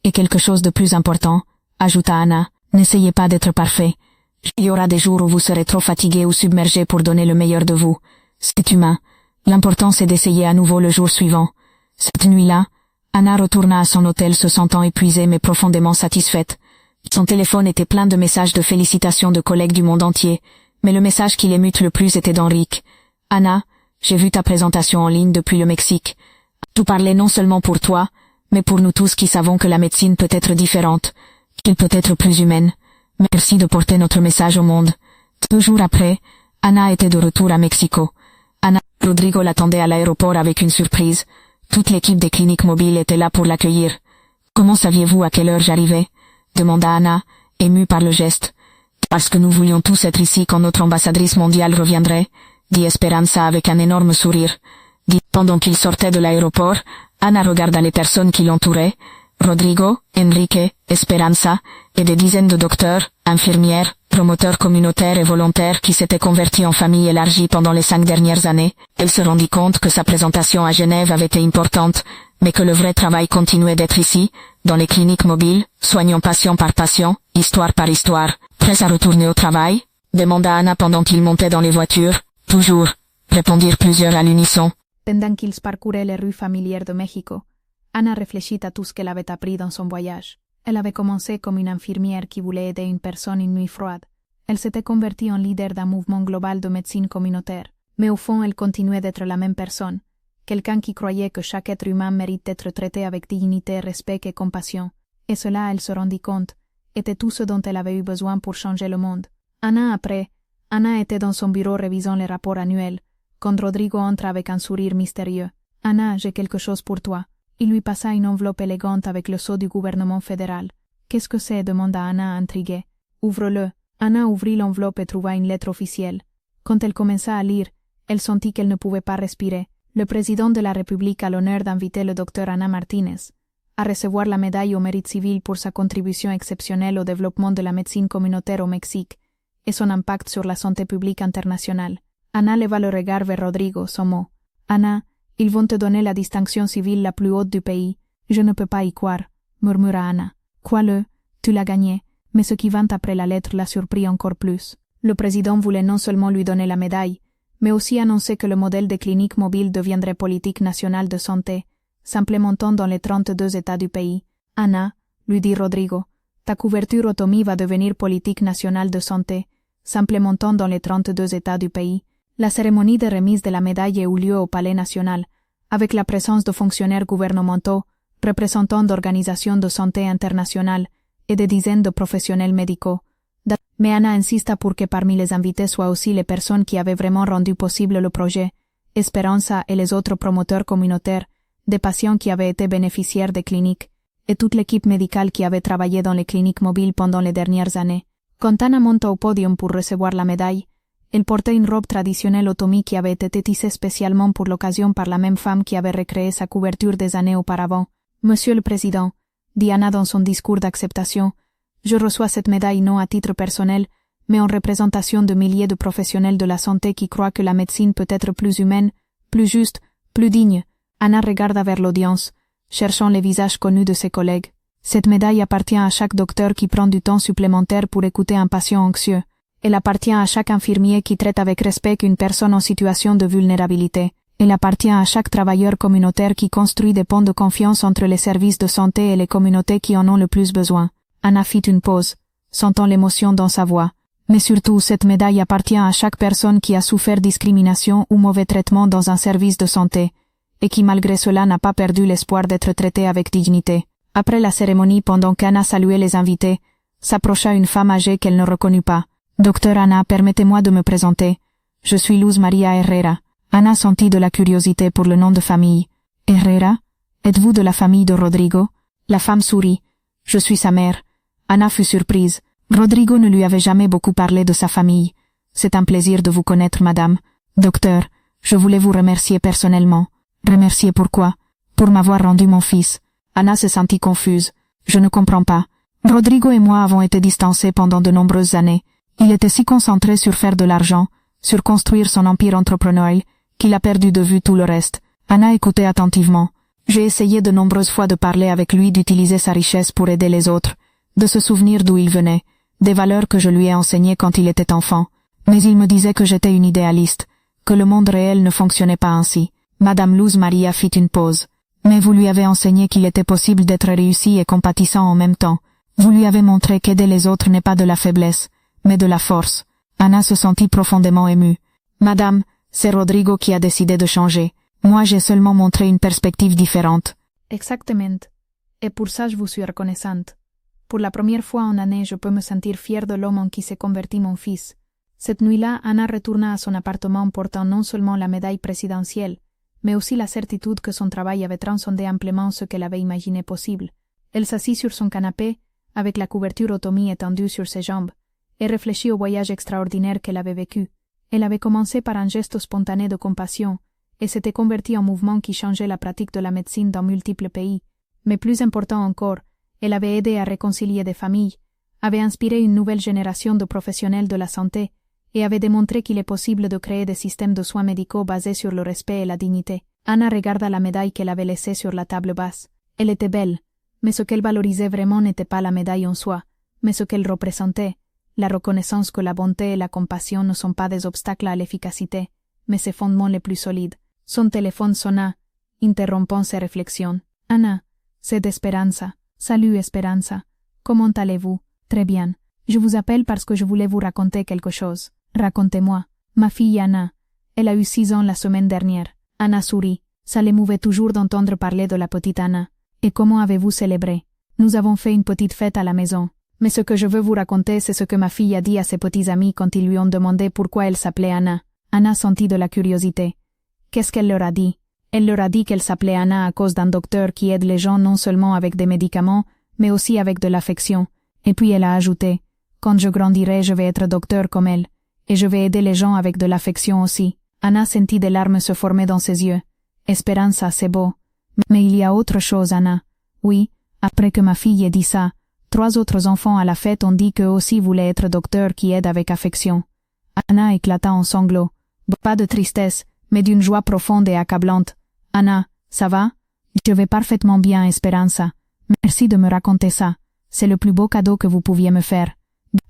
Et quelque chose de plus important, ajouta Anna, n'essayez pas d'être parfait. Il y aura des jours où vous serez trop fatigué ou submergé pour donner le meilleur de vous. C'est humain. L'important c'est d'essayer à nouveau le jour suivant. Cette nuit-là, Anna retourna à son hôtel se sentant épuisée mais profondément satisfaite. Son téléphone était plein de messages de félicitations de collègues du monde entier, mais le message qui l'émute le plus était d'Henrique. Anna, j'ai vu ta présentation en ligne depuis le Mexique. Tout parlait non seulement pour toi, mais pour nous tous qui savons que la médecine peut être différente, qu'elle peut être plus humaine. Merci de porter notre message au monde. 2 jours après, Anna était de retour à Mexico. Rodrigo l'attendait à l'aéroport avec une surprise. Toute l'équipe des cliniques mobiles était là pour l'accueillir. Comment saviez-vous à quelle heure j'arrivais? Demanda Anna, émue par le geste. Parce que nous voulions tous être ici quand notre ambassadrice mondiale reviendrait, dit Esperanza avec un énorme sourire. Pendant qu'il sortait de l'aéroport, Anna regarda les personnes qui l'entouraient, Rodrigo, Enrique, Esperanza, et des dizaines de docteurs, infirmières, promoteurs communautaires et volontaires qui s'étaient convertis en famille élargie pendant les 5 dernières années. Elle se rendit compte que sa présentation à Genève avait été importante, mais que le vrai travail continuait d'être ici, dans les cliniques mobiles, soignant patient par patient, histoire par histoire. Prêt à retourner au travail? Demanda Anna pendant qu'ils montaient dans les voitures. Toujours, répondirent plusieurs à l'unisson. Pendant qu'ils parcouraient les rues familières de Mexico, Anna réfléchit à tout ce qu'elle avait appris dans son voyage. Elle avait commencé comme une infirmière qui voulait aider une personne une nuit froide. Elle s'était convertie en leader d'un mouvement global de médecine communautaire. Mais au fond, elle continuait d'être la même personne. Quelqu'un qui croyait que chaque être humain mérite d'être traité avec dignité, respect et compassion. Et cela, elle se rendit compte, était tout ce dont elle avait eu besoin pour changer le monde. Un an après, Anna était dans son bureau révisant les rapports annuels, quand Rodrigo entra avec un sourire mystérieux. « Anna, j'ai quelque chose pour toi. » Il lui passa une enveloppe élégante avec le sceau du gouvernement fédéral. « Qu'est-ce que c'est » demanda Anna intriguée. « Ouvre-le. » Anna ouvrit l'enveloppe et trouva une lettre officielle. Quand elle commença à lire, elle sentit qu'elle ne pouvait pas respirer. Le président de la République a l'honneur d'inviter le docteur Ana Martínez à recevoir la médaille au mérite civil pour sa contribution exceptionnelle au développement de la médecine communautaire au Mexique et son impact sur la santé publique internationale. Anna leva le regard vers Rodrigo, son mot. « Anna, ils vont te donner la distinction civile la plus haute du pays. Je ne peux pas y croire, » murmura Anna. « Crois-le, tu l'as gagné. » Mais ce qui vint après la lettre la surprit encore plus. Le président voulait non seulement lui donner la médaille, mais aussi annoncer que le modèle des cliniques mobiles deviendrait politique nationale de santé, s'implémentant dans les 32 États du pays. « Anna, » lui dit Rodrigo, « ta couverture automie va devenir politique nationale de santé, s'implémentant dans les 32 États du pays. » La cérémonie de remise de la médaille eut lieu au Palais national, avec la présence de fonctionnaires gouvernementaux, représentants d'organisations de santé internationales et de dizaines de professionnels médicaux. Mais Anna insista pour que parmi les invités soient aussi les personnes qui avaient vraiment rendu possible le projet, Esperanza et les autres promoteurs communautaires, des patients qui avaient été bénéficiaires des cliniques, et toute l'équipe médicale qui avait travaillé dans les cliniques mobiles pendant les dernières années. Quand Anna monta au podium pour recevoir la médaille, elle portait une robe traditionnelle otomie qui avait été tissée spécialement pour l'occasion par la même femme qui avait recréé sa couverture des années auparavant. « Monsieur le Président, » dit Anna dans son discours d'acceptation, « je reçois cette médaille non à titre personnel, mais en représentation de milliers de professionnels de la santé qui croient que la médecine peut être plus humaine, plus juste, plus digne. » Anna regarda vers l'audience, cherchant les visages connus de ses collègues. Cette médaille appartient à chaque docteur qui prend du temps supplémentaire pour écouter un patient anxieux. Elle appartient à chaque infirmier qui traite avec respect une personne en situation de vulnérabilité. Elle appartient à chaque travailleur communautaire qui construit des ponts de confiance entre les services de santé et les communautés qui en ont le plus besoin. Anna fit une pause, sentant l'émotion dans sa voix. Mais surtout, cette médaille appartient à chaque personne qui a souffert discrimination ou mauvais traitement dans un service de santé, et qui malgré cela n'a pas perdu l'espoir d'être traité avec dignité. Après la cérémonie, pendant qu'Anna saluait les invités, s'approcha une femme âgée qu'elle ne reconnut pas. « Docteur Anna, permettez-moi de me présenter. Je suis Luz Maria Herrera. » Anna sentit de la curiosité pour le nom de famille. Herrera? Êtes-vous de la famille de Rodrigo? La femme sourit. Je suis sa mère. Anna fut surprise. Rodrigo ne lui avait jamais beaucoup parlé de sa famille. C'est un plaisir de vous connaître, madame. Docteur, je voulais vous remercier personnellement. Remercier pourquoi? Pour m'avoir rendu mon fils. Anna se sentit confuse. Je ne comprends pas. Rodrigo et moi avons été distancés pendant de nombreuses années. Il était si concentré sur faire de l'argent, sur construire son empire entrepreneurial, qu'il a perdu de vue tout le reste. Anna écoutait attentivement. J'ai essayé de nombreuses fois de parler avec lui, d'utiliser sa richesse pour aider les autres, de se souvenir d'où il venait, des valeurs que je lui ai enseignées quand il était enfant. Mais il me disait que j'étais une idéaliste, que le monde réel ne fonctionnait pas ainsi. Madame Luz Maria fit une pause. Mais vous lui avez enseigné qu'il était possible d'être réussi et compatissant en même temps. Vous lui avez montré qu'aider les autres n'est pas de la faiblesse, mais de la force. Anna se sentit profondément émue. Madame, c'est Rodrigo qui a décidé de changer. Moi j'ai seulement montré une perspective différente. Exactement. Et pour ça je vous suis reconnaissante. Pour la première fois en année, je peux me sentir fière de l'homme en qui s'est converti mon fils. Cette nuit-là, Anna retourna à son appartement portant non seulement la médaille présidentielle, mais aussi la certitude que son travail avait transcendé amplement ce qu'elle avait imaginé possible. Elle s'assit sur son canapé, avec la couverture otomie étendue sur ses jambes, et réfléchit au voyage extraordinaire qu'elle avait vécu. Elle avait commencé par un geste spontané de compassion, et s'était convertie en mouvement qui changeait la pratique de la médecine dans multiples pays. Mais plus important encore, elle avait aidé à réconcilier des familles, avait inspiré une nouvelle génération de professionnels de la santé, et avait démontré qu'il est possible de créer des systèmes de soins médicaux basés sur le respect et la dignité. Anna regarda la médaille qu'elle avait laissée sur la table basse. Elle était belle, mais ce qu'elle valorisait vraiment n'était pas la médaille en soi, mais ce qu'elle représentait, la reconnaissance que la bonté et la compassion ne sont pas des obstacles à l'efficacité, mais ses fondements les plus solides. Son téléphone sonna, interrompant ses réflexions. Anna, c'est d'Esperanza. Salut Esperanza. Comment allez-vous? Très bien. Je vous appelle parce que je voulais vous raconter quelque chose. Racontez-moi. Ma fille Anna. Elle a eu 6 ans la semaine dernière. Anna sourit. Ça l'émouvait toujours d'entendre parler de la petite Anna. Et comment avez-vous célébré? Nous avons fait une petite fête à la maison. Mais ce que je veux vous raconter, c'est ce que ma fille a dit à ses petits amis quand ils lui ont demandé pourquoi elle s'appelait Anna. Anna sentit de la curiosité. Qu'est-ce qu'elle leur a dit? Elle leur a dit qu'elle s'appelait Anna à cause d'un docteur qui aide les gens non seulement avec des médicaments, mais aussi avec de l'affection. Et puis elle a ajouté, « Quand je grandirai, je vais être docteur comme elle, et je vais aider les gens avec de l'affection aussi. » Anna sentit des larmes se former dans ses yeux. « Esperanza, c'est beau. Mais il y a autre chose, Anna. Oui, après que ma fille ait dit ça, 3 autres enfants à la fête ont dit qu'eux aussi voulaient être docteurs qui aident avec affection. » Anna éclata en sanglots. Pas de tristesse, mais d'une joie profonde et accablante. « Anna, ça va? Je vais parfaitement bien, Esperanza. Merci de me raconter ça. C'est le plus beau cadeau que vous pouviez me faire. »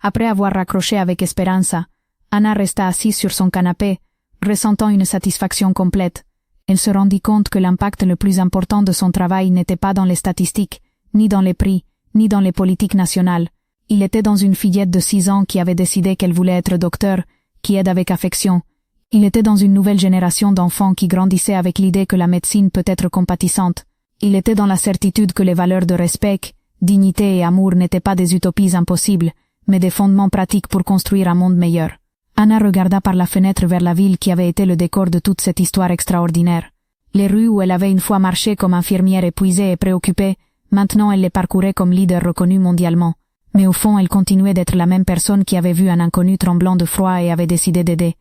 Après avoir raccroché avec Esperanza, Anna resta assise sur son canapé, ressentant une satisfaction complète. Elle se rendit compte que l'impact le plus important de son travail n'était pas dans les statistiques, ni dans les prix, ni dans les politiques nationales. Il était dans une fillette de 6 ans qui avait décidé qu'elle voulait être docteur, qui aide avec affection. Il était dans une nouvelle génération d'enfants qui grandissaient avec l'idée que la médecine peut être compatissante. Il était dans la certitude que les valeurs de respect, dignité et amour n'étaient pas des utopies impossibles, mais des fondements pratiques pour construire un monde meilleur. Anna regarda par la fenêtre vers la ville qui avait été le décor de toute cette histoire extraordinaire. Les rues où elle avait une fois marché comme infirmière épuisée et préoccupée, maintenant elle les parcourait comme leader reconnu mondialement. Mais au fond elle continuait d'être la même personne qui avait vu un inconnu tremblant de froid et avait décidé d'aider.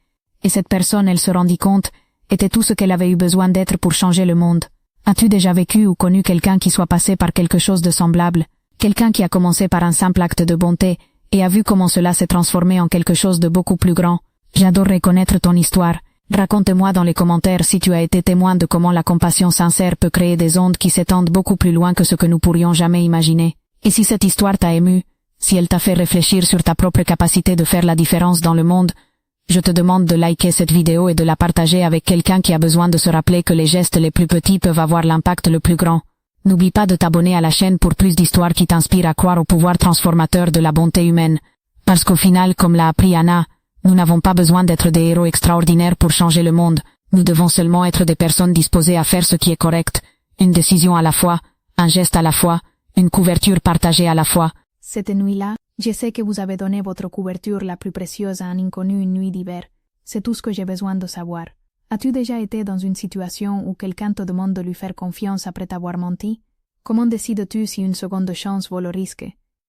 Et cette personne, elle se rendit compte, était tout ce qu'elle avait eu besoin d'être pour changer le monde. As-tu déjà vécu ou connu quelqu'un qui soit passé par quelque chose de semblable? Quelqu'un qui a commencé par un simple acte de bonté, et a vu comment cela s'est transformé en quelque chose de beaucoup plus grand. J'adorerais connaître ton histoire. Raconte-moi dans les commentaires si tu as été témoin de comment la compassion sincère peut créer des ondes qui s'étendent beaucoup plus loin que ce que nous pourrions jamais imaginer. Et si cette histoire t'a ému, si elle t'a fait réfléchir sur ta propre capacité de faire la différence dans le monde, je te demande de liker cette vidéo et de la partager avec quelqu'un qui a besoin de se rappeler que les gestes les plus petits peuvent avoir l'impact le plus grand. N'oublie pas de t'abonner à la chaîne pour plus d'histoires qui t'inspirent à croire au pouvoir transformateur de la bonté humaine. Parce qu'au final, comme l'a appris Anna, nous n'avons pas besoin d'être des héros extraordinaires pour changer le monde. Nous devons seulement être des personnes disposées à faire ce qui est correct. Une décision à la fois, un geste à la fois, une couverture partagée à la fois. Cette nuit-là, je sais que vous avez donné votre couverture la plus précieuse à un inconnu une nuit d'hiver. C'est tout ce que j'ai besoin de savoir. As-tu déjà été dans une situation où quelqu'un te demande de lui faire confiance après t'avoir menti? Comment décides-tu si une seconde de chance vaut le risque?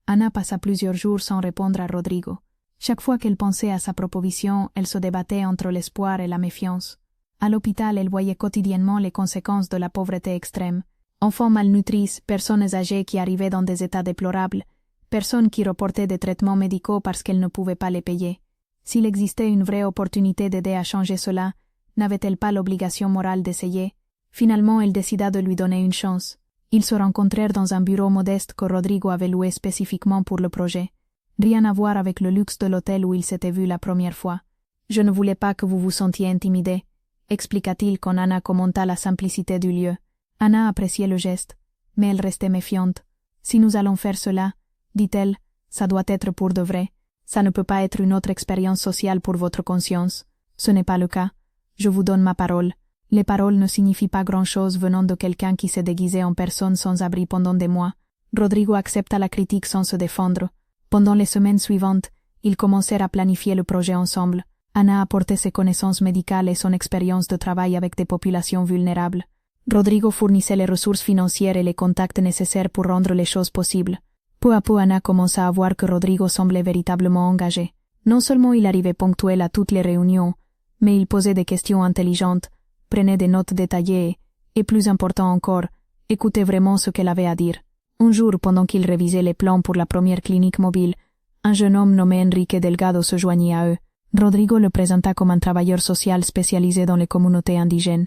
Ana passa plusieurs jours sans répondre à Rodrigo. Chaque fois qu'elle pensait à sa proposition, elle se débattait entre l'espoir et la méfiance. À l'hôpital, elle voyait quotidiennement les conséquences de la pauvreté extrême. Enfants malnutris, personnes âgées qui arrivaient dans des états déplorables, personnes qui reportaient des traitements médicaux parce qu'elles ne pouvaient pas les payer. S'il existait une vraie opportunité d'aider à changer cela, n'avait-elle pas l'obligation morale d'essayer? Finalement, elle décida de lui donner une chance. Ils se rencontrèrent dans un bureau modeste que Rodrigo avait loué spécifiquement pour le projet. Rien à voir avec le luxe de l'hôtel où ils s'étaient vus la première fois. « Je ne voulais pas que vous vous sentiez intimidé », expliqua-t-il quand Ana commenta la simplicité du lieu. Ana appréciait le geste, mais elle restait méfiante. « Si nous allons faire cela, dit-elle, ça doit être pour de vrai. Ça ne peut pas être une autre expérience sociale pour votre conscience. Ce n'est pas le cas. Je vous donne ma parole. Les paroles ne signifient pas grand-chose venant de quelqu'un qui s'est déguisé en personne sans abri pendant des mois. » Rodrigo accepta la critique sans se défendre. Pendant les semaines suivantes, ils commencèrent à planifier le projet ensemble. Ana apportait ses connaissances médicales et son expérience de travail avec des populations vulnérables. Rodrigo fournissait les ressources financières et les contacts nécessaires pour rendre les choses possibles. Peu à peu, Ana commença à voir que Rodrigo semblait véritablement engagé. Non seulement il arrivait ponctuel à toutes les réunions, mais il posait des questions intelligentes, prenait des notes détaillées et, plus important encore, écoutait vraiment ce qu'elle avait à dire. Un jour, pendant qu'il révisait les plans pour la première clinique mobile, un jeune homme nommé Enrique Delgado se joignit à eux. Rodrigo le présenta comme un travailleur social spécialisé dans les communautés indigènes.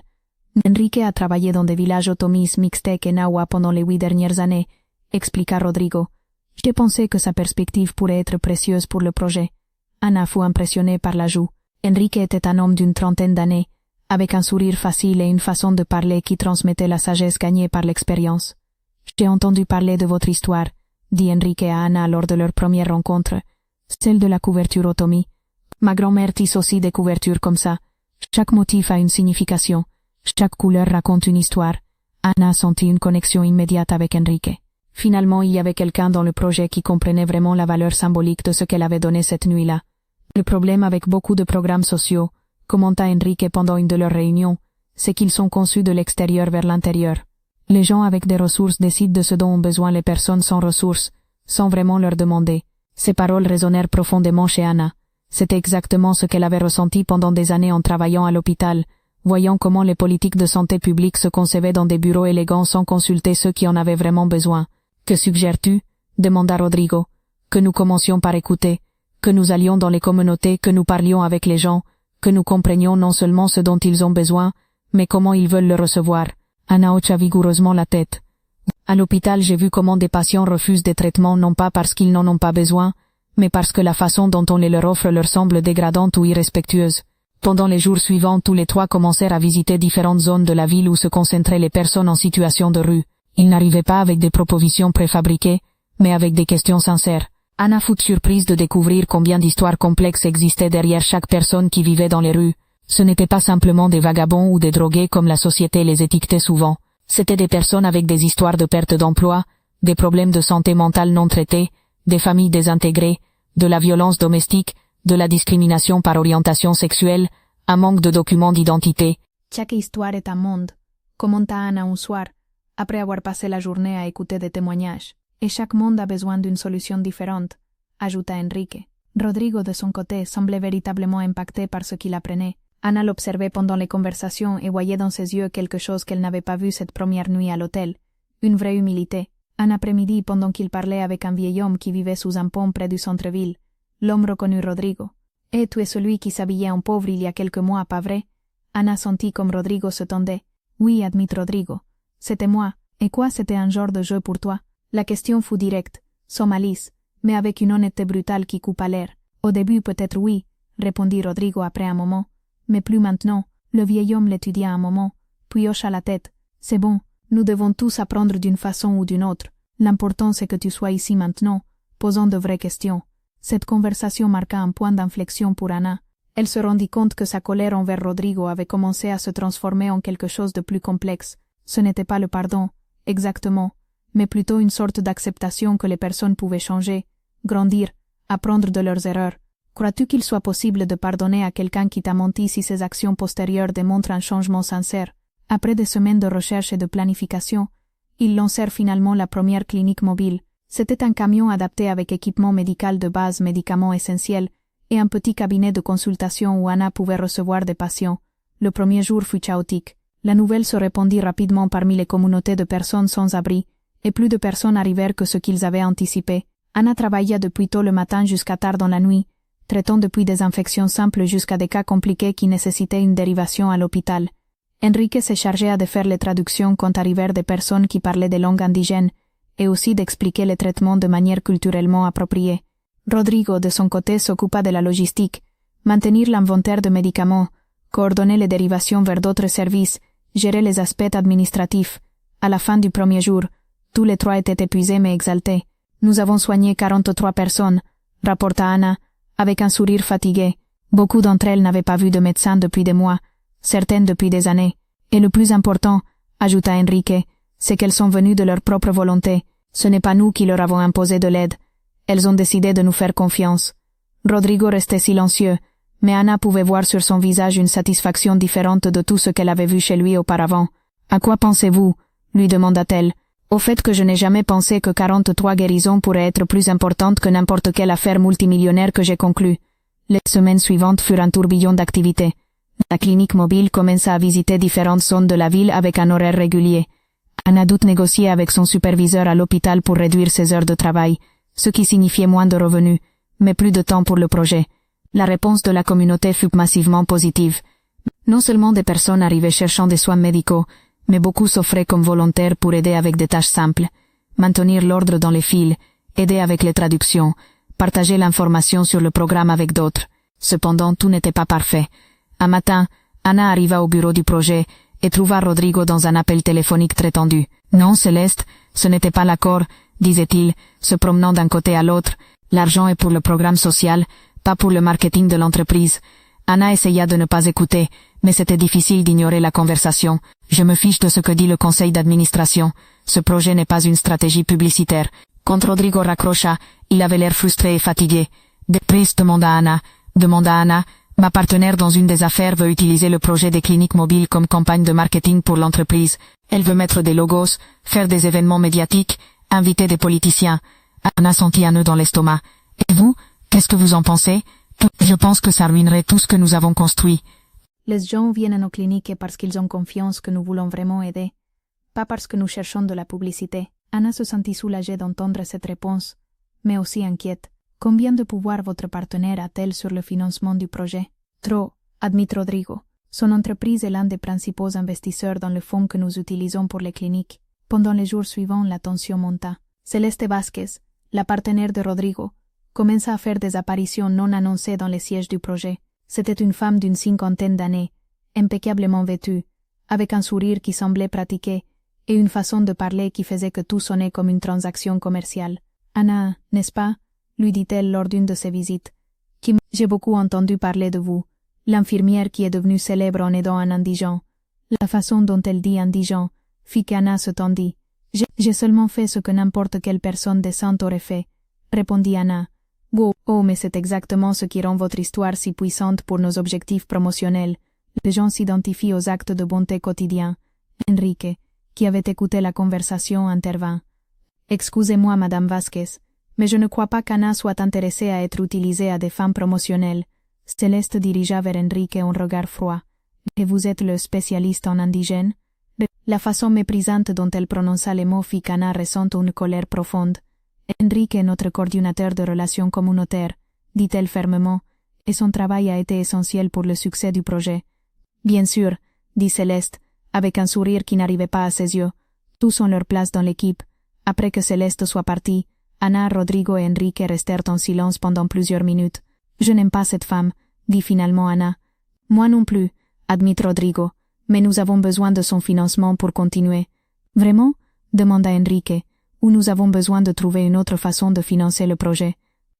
Enrique a travaillé dans des villages otomis, mixtèques et nahua pendant les 8 dernières années, expliqua Rodrigo. J'ai pensé que sa perspective pourrait être précieuse pour le projet. Ana fut impressionnée par l'ajout. Enrique était un homme d'une trentaine d'années, avec un sourire facile et une façon de parler qui transmettait la sagesse gagnée par l'expérience. J'ai entendu parler de votre histoire, dit Enrique à Ana lors de leur première rencontre, celle de la couverture otomie. Ma grand-mère tisse aussi des couvertures comme ça. Chaque motif a une signification. Chaque couleur raconte une histoire. Ana sentit une connexion immédiate avec Enrique. Finalement, il y avait quelqu'un dans le projet qui comprenait vraiment la valeur symbolique de ce qu'elle avait donné cette nuit-là. Le problème avec beaucoup de programmes sociaux, commenta Enrique pendant une de leurs réunions, c'est qu'ils sont conçus de l'extérieur vers l'intérieur. Les gens avec des ressources décident de ce dont ont besoin les personnes sans ressources, sans vraiment leur demander. Ces paroles résonnèrent profondément chez Ana. C'était exactement ce qu'elle avait ressenti pendant des années en travaillant à l'hôpital, voyant comment les politiques de santé publique se concevaient dans des bureaux élégants sans consulter ceux qui en avaient vraiment besoin. « Que suggères-tu » demanda Rodrigo. « Que nous commencions par écouter, que nous allions dans les communautés, que nous parlions avec les gens, que nous comprenions non seulement ce dont ils ont besoin, mais comment ils veulent le recevoir. » Ana hocha vigoureusement la tête. « À l'hôpital, j'ai vu comment des patients refusent des traitements non pas parce qu'ils n'en ont pas besoin, mais parce que la façon dont on les leur offre leur semble dégradante ou irrespectueuse. » Pendant les jours suivants, tous les trois commencèrent à visiter différentes zones de la ville où se concentraient les personnes en situation de rue. Ils n'arrivaient pas avec des propositions préfabriquées, mais avec des questions sincères. Ana fut surprise de découvrir combien d'histoires complexes existaient derrière chaque personne qui vivait dans les rues. Ce n'étaient pas simplement des vagabonds ou des drogués comme la société les étiquetait souvent. C'étaient des personnes avec des histoires de perte d'emploi, des problèmes de santé mentale non traités, des familles désintégrées, de la violence domestique, de la discrimination par orientation sexuelle, un manque de documents d'identité. Chaque histoire est un monde, commenta Ana un soir, après avoir passé la journée à écouter des témoignages. Et chaque monde a besoin d'une solution différente, ajouta Enrique. Rodrigo, de son côté, semblait véritablement impacté par ce qu'il apprenait. Ana l'observait pendant les conversations et voyait dans ses yeux quelque chose qu'elle n'avait pas vu cette première nuit à l'hôtel, une vraie humilité. Un après-midi, pendant qu'il parlait avec un vieil homme qui vivait sous un pont près du centre-ville, l'homme reconnut Rodrigo. « Et tu es celui qui s'habillait en pauvre il y a quelques mois, pas vrai ?» Ana sentit comme Rodrigo se tendait. « Oui, admit Rodrigo. C'était moi. Et quoi, c'était un genre de jeu pour toi ?» La question fut directe, sans malice, mais avec une honnêteté brutale qui coupa l'air. « Au début, peut-être oui, » répondit Rodrigo après un moment. « Mais plus maintenant. » Le vieil homme l'étudia un moment, puis hocha la tête. « C'est bon, nous devons tous apprendre d'une façon ou d'une autre. L'important c'est que tu sois ici maintenant, posant de vraies questions. » Cette conversation marqua un point d'inflexion pour Ana. Elle se rendit compte que sa colère envers Rodrigo avait commencé à se transformer en quelque chose de plus complexe. Ce n'était pas le pardon, exactement, mais plutôt une sorte d'acceptation que les personnes pouvaient changer, grandir, apprendre de leurs erreurs. Crois-tu qu'il soit possible de pardonner à quelqu'un qui t'a menti si ses actions postérieures démontrent un changement sincère? Après des semaines de recherche et de planification, ils lancèrent finalement la première clinique mobile. C'était un camion adapté avec équipement médical de base, médicaments essentiels, et un petit cabinet de consultation où Anna pouvait recevoir des patients. Le premier jour fut chaotique. La nouvelle se répandit rapidement parmi les communautés de personnes sans abri, et plus de personnes arrivèrent que ce qu'ils avaient anticipé. Anna travailla depuis tôt le matin jusqu'à tard dans la nuit, traitant depuis des infections simples jusqu'à des cas compliqués qui nécessitaient une dérivation à l'hôpital. Enrique se chargea de faire les traductions quand arrivèrent des personnes qui parlaient des langues indigènes, et aussi d'expliquer les traitements de manière culturellement appropriée. Rodrigo, de son côté, s'occupa de la logistique, maintenir l'inventaire de médicaments, coordonner les dérivations vers d'autres services, gérer les aspects administratifs. À la fin du premier jour, tous les trois étaient épuisés mais exaltés. Nous avons soigné 43 personnes, rapporta Anna, avec un sourire fatigué. Beaucoup d'entre elles n'avaient pas vu de médecin depuis des mois, certaines depuis des années. Et le plus important, ajouta Enrique, c'est qu'elles sont venues de leur propre volonté. Ce n'est pas nous qui leur avons imposé de l'aide. Elles ont décidé de nous faire confiance. Rodrigo restait silencieux, mais Anna pouvait voir sur son visage une satisfaction différente de tout ce qu'elle avait vu chez lui auparavant. « À quoi pensez-vous » lui demanda-t-elle. « Au fait que je n'ai jamais pensé que 43 guérisons pourraient être plus importantes que n'importe quelle affaire multimillionnaire que j'ai conclue. » Les semaines suivantes furent un tourbillon d'activités. La clinique mobile commença à visiter différentes zones de la ville avec un horaire régulier. Anna dut négocier avec son superviseur à l'hôpital pour réduire ses heures de travail, ce qui signifiait moins de revenus, mais plus de temps pour le projet. La réponse de la communauté fut massivement positive. Non seulement des personnes arrivaient cherchant des soins médicaux, mais beaucoup s'offraient comme volontaires pour aider avec des tâches simples, maintenir l'ordre dans les files, aider avec les traductions, partager l'information sur le programme avec d'autres. Cependant, tout n'était pas parfait. Un matin, Anna arriva au bureau du projet et trouva Rodrigo dans un appel téléphonique très tendu. « Non, Céleste, ce n'était pas l'accord, » disait-il, se promenant d'un côté à l'autre. « L'argent est pour le programme social, pas pour le marketing de l'entreprise. » Anna essaya de ne pas écouter, mais c'était difficile d'ignorer la conversation. « Je me fiche de ce que dit le conseil d'administration. Ce projet n'est pas une stratégie publicitaire. » Quand Rodrigo raccrocha, il avait l'air frustré et fatigué. « Déprise, demanda Anna. Ma partenaire dans une des affaires veut utiliser le projet des cliniques mobiles comme campagne de marketing pour l'entreprise. Elle veut mettre des logos, faire des événements médiatiques, inviter des politiciens. » Anna sentit un nœud dans l'estomac. « Et vous, qu'est-ce que vous en pensez ? Je pense que ça ruinerait tout ce que nous avons construit. » Les gens viennent aux cliniques parce qu'ils ont confiance que nous voulons vraiment aider, pas parce que nous cherchons de la publicité. Anna se sentit soulagée d'entendre cette réponse, mais aussi inquiète. Combien de pouvoir votre partenaire a-t-elle sur le financement du projet? Trop, admit Rodrigo. Son entreprise est l'un des principaux investisseurs dans le fonds que nous utilisons pour les cliniques. Pendant les jours suivants, la tension monta. Celeste Vázquez, la partenaire de Rodrigo, commença à faire des apparitions non annoncées dans les sièges du projet. C'était une femme d'une 50aine d'années, impeccablement vêtue, avec un sourire qui semblait pratiqué, et une façon de parler qui faisait que tout sonnait comme une transaction commerciale. « Anna, n'est-ce pas ?» lui dit-elle lors d'une de ses visites. « J'ai beaucoup entendu parler de vous, l'infirmière qui est devenue célèbre en aidant un indigent. » La façon dont elle dit indigent fit qu'Anna se tendit. « J'ai seulement fait ce que n'importe quelle personne décente aurait fait, » répondit Anna. « Oh, mais c'est exactement ce qui rend votre histoire si puissante pour nos objectifs promotionnels. Les gens s'identifient aux actes de bonté quotidiens. » Enrique, qui avait écouté la conversation, intervint. « Excusez-moi, Madame Vázquez, mais je ne crois pas qu'Anna soit intéressée à être utilisée à des fins promotionnelles. » Céleste dirigea vers Enrique un regard froid. « Et vous êtes le spécialiste en indigène ?» La façon méprisante dont elle prononça les mots fit qu'Anna ressente une colère profonde. « Enrique est notre coordinateur de relations communautaires, » dit-elle fermement, « et son travail a été essentiel pour le succès du projet. »« Bien sûr, » dit Céleste, avec un sourire qui n'arrivait pas à ses yeux. Tous ont leur place dans l'équipe. Après que Céleste soit partie, Anna, Rodrigo et Enrique restèrent en silence pendant plusieurs minutes. « Je n'aime pas cette femme, » dit finalement Anna. « Moi non plus, » admit Rodrigo, « mais nous avons besoin de son financement pour continuer. »« Vraiment ?» demanda Enrique. « Ou nous avons besoin de trouver une autre façon de financer le projet. »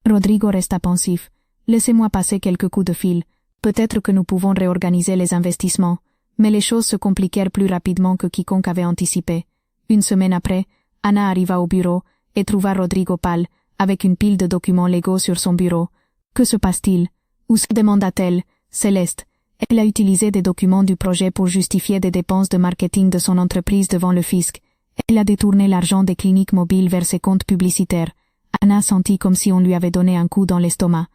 Rodrigo resta pensif. « Laissez-moi passer quelques coups de fil. Peut-être que nous pouvons réorganiser les investissements. » Mais les choses se compliquèrent plus rapidement que quiconque avait anticipé. Une semaine après, Anna arriva au bureau et trouva Rodrigo pâle, avec une pile de documents légaux sur son bureau. Que se passe-t-il? Où se demanda-t-elle, Céleste? Elle a utilisé des documents du projet pour justifier des dépenses de marketing de son entreprise devant le fisc. Elle a détourné l'argent des cliniques mobiles vers ses comptes publicitaires. Anna sentit comme si on lui avait donné un coup dans l'estomac.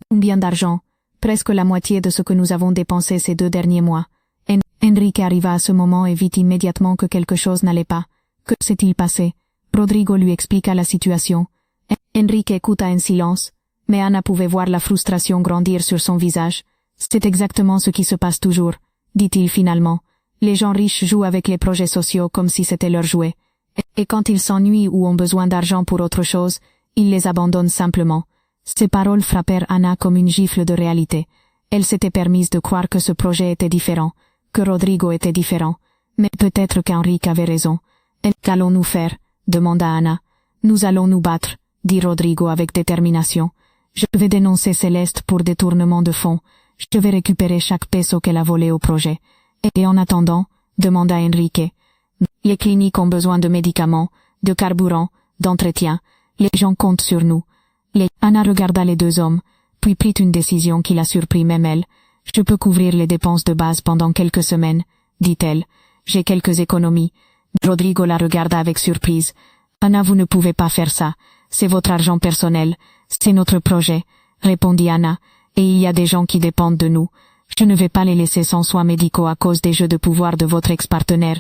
Combien d'argent? Presque la moitié de ce que nous avons dépensé ces 2 derniers mois. Enrique arriva à ce moment et vit immédiatement que quelque chose n'allait pas. Que s'est-il passé? Rodrigo lui expliqua la situation. Enrique écouta en silence, mais Anna pouvait voir la frustration grandir sur son visage. C'est exactement ce qui se passe toujours, dit-il finalement. Les gens riches jouent avec les projets sociaux comme si c'était leur jouet. Et quand ils s'ennuient ou ont besoin d'argent pour autre chose, ils les abandonnent simplement. Ces paroles frappèrent Anna comme une gifle de réalité. Elle s'était permise de croire que ce projet était différent, que Rodrigo était différent. Mais peut-être qu'Enrique avait raison. Qu'allons-nous faire? Demanda Anna. Nous allons nous battre, dit Rodrigo avec détermination. Je vais dénoncer Céleste pour détournement de fonds. Je vais récupérer chaque peso qu'elle a volé au projet. Et en attendant, demanda Enrique. Les cliniques ont besoin de médicaments, de carburant, d'entretien. Les gens comptent sur nous. Anna regarda les 2 hommes, puis prit une décision qui la surprit même elle. Je peux couvrir les dépenses de base pendant quelques semaines, dit-elle. J'ai quelques économies. Rodrigo la regarda avec surprise. Anna, vous ne pouvez pas faire ça. C'est votre argent personnel. C'est notre projet, répondit Anna. Et il y a des gens qui dépendent de nous. Je ne vais pas les laisser sans soins médicaux à cause des jeux de pouvoir de votre ex-partenaire.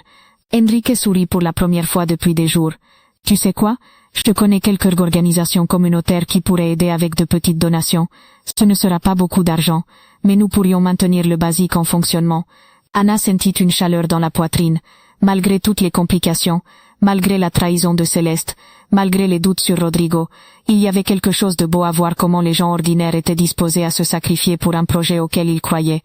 Enrique sourit pour la première fois depuis des jours. Tu sais quoi? Je connais quelques organisations communautaires qui pourraient aider avec de petites donations. Ce ne sera pas beaucoup d'argent, mais nous pourrions maintenir le basique en fonctionnement. Anna sentit une chaleur dans la poitrine. Malgré toutes les complications, malgré la trahison de Céleste, malgré les doutes sur Rodrigo, il y avait quelque chose de beau à voir comment les gens ordinaires étaient disposés à se sacrifier pour un projet auquel ils croyaient.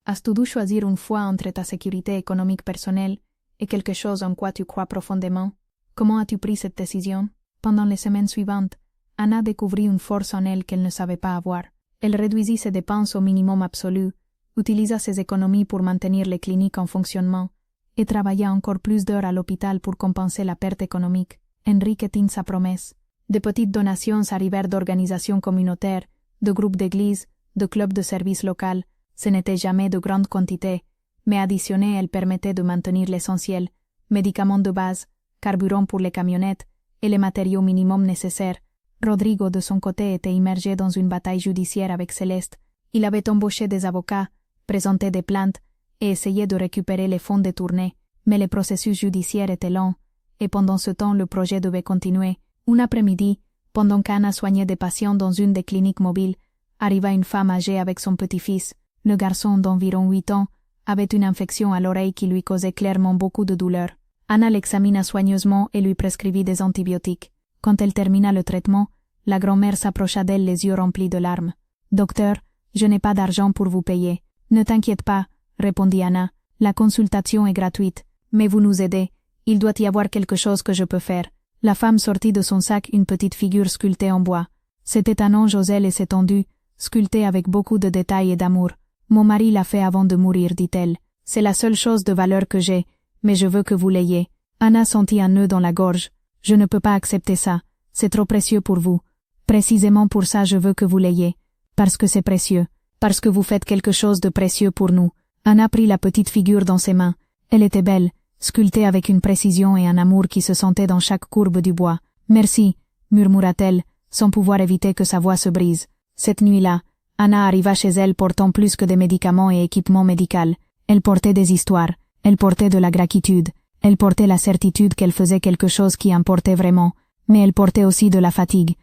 As-tu dû choisir une fois entre ta sécurité économique personnelle et quelque chose en quoi tu crois profondément? Comment as-tu pris cette décision? Pendant les semaines suivantes, Anna découvrit une force en elle qu'elle ne savait pas avoir. Elle réduisit ses dépenses au minimum absolu, utilisa ses économies pour maintenir les cliniques en fonctionnement, et travailla encore plus d'heures à l'hôpital pour compenser la perte économique. Enrique tint sa promesse. De petites donations arrivèrent d'organisations communautaires, de groupes d'églises, de clubs de services locaux. Ce n'était jamais de grandes quantités, mais additionnées, elles permettaient de maintenir l'essentiel, médicaments de base, carburant pour les camionnettes, et les matériaux minimums nécessaires. Rodrigo, de son côté, était immergé dans une bataille judiciaire avec Céleste. Il avait embauché des avocats, présenté des plaintes, et essayé de récupérer les fonds détournés, mais le processus judiciaire était lent, et pendant ce temps le projet devait continuer. Un après-midi, pendant qu'Anna soignait des patients dans une des cliniques mobiles, arriva une femme âgée avec son petit-fils. Le garçon d'environ 8 ans avait une infection à l'oreille qui lui causait clairement beaucoup de douleur. Anna l'examina soigneusement et lui prescrivit des antibiotiques. Quand elle termina le traitement, la grand-mère s'approcha d'elle les yeux remplis de larmes. « Docteur, je n'ai pas d'argent pour vous payer. »« Ne t'inquiète pas, » répondit Anna. « La consultation est gratuite. Mais vous nous aidez. Il doit y avoir quelque chose que je peux faire. » La femme sortit de son sac une petite figure sculptée en bois. C'était un ange aux ailes et s'étendue, sculpté avec beaucoup de détails et d'amour. « Mon mari l'a fait avant de mourir, dit-elle. C'est la seule chose de valeur que j'ai, mais je veux que vous l'ayez. » Anna sentit un nœud dans la gorge. « Je ne peux pas accepter ça. C'est trop précieux pour vous. Précisément pour ça je veux que vous l'ayez. Parce que c'est précieux. Parce que vous faites quelque chose de précieux pour nous. » Anna prit la petite figure dans ses mains. Elle était belle, sculptée avec une précision et un amour qui se sentait dans chaque courbe du bois. « Merci, » murmura-t-elle, sans pouvoir éviter que sa voix se brise. Cette nuit-là, Anna arriva chez elle portant plus que des médicaments et équipements médicaux. Elle portait des histoires, elle portait de la gratitude, elle portait la certitude qu'elle faisait quelque chose qui importait vraiment, mais elle portait aussi de la fatigue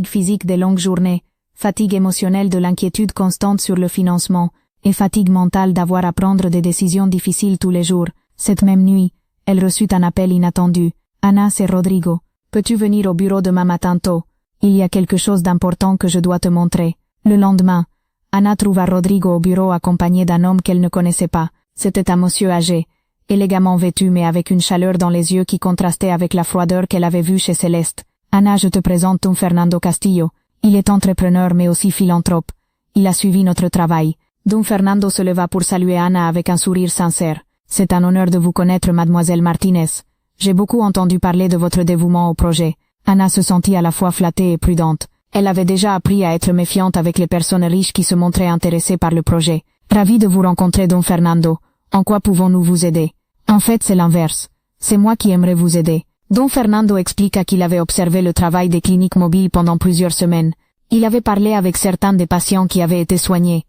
physique des longues journées, fatigue émotionnelle de l'inquiétude constante sur le financement, et fatigue mentale d'avoir à prendre des décisions difficiles tous les jours. Cette même nuit, elle reçut un appel inattendu. « Anna, c'est Rodrigo. Peux-tu venir au bureau demain matin tôt? Il y a quelque chose d'important que je dois te montrer. » Le lendemain, Anna trouva Rodrigo au bureau accompagné d'un homme qu'elle ne connaissait pas. C'était un monsieur âgé, élégamment vêtu mais avec une chaleur dans les yeux qui contrastait avec la froideur qu'elle avait vue chez Céleste. « Anna, je te présente Don Fernando Castillo. Il est entrepreneur mais aussi philanthrope. Il a suivi notre travail. » Don Fernando se leva pour saluer Anna avec un sourire sincère. « C'est un honneur de vous connaître, mademoiselle Martinez. J'ai beaucoup entendu parler de votre dévouement au projet. » Anna se sentit à la fois flattée et prudente. Elle avait déjà appris à être méfiante avec les personnes riches qui se montraient intéressées par le projet. Ravi de vous rencontrer, Don Fernando. En quoi pouvons-nous vous aider? En fait, c'est l'inverse. C'est moi qui aimerais vous aider. Don Fernando expliqua qu'il avait observé le travail des cliniques mobiles pendant plusieurs semaines. Il avait parlé avec certains des patients qui avaient été soignés,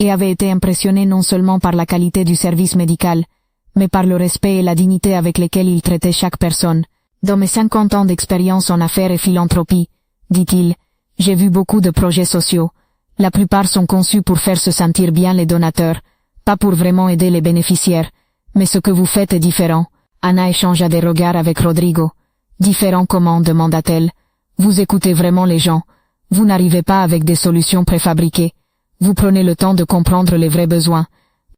et avait été impressionné non seulement par la qualité du service médical, mais par le respect et la dignité avec lesquels il traitait chaque personne. Dans mes 50 ans d'expérience en affaires et philanthropie, dit-il, j'ai vu beaucoup de projets sociaux. La plupart sont conçus pour faire se sentir bien les donateurs, pas pour vraiment aider les bénéficiaires. Mais ce que vous faites est différent. Anna échangea des regards avec Rodrigo. Différent comment, demanda-t-elle. Vous écoutez vraiment les gens. Vous n'arrivez pas avec des solutions préfabriquées. Vous prenez le temps de comprendre les vrais besoins.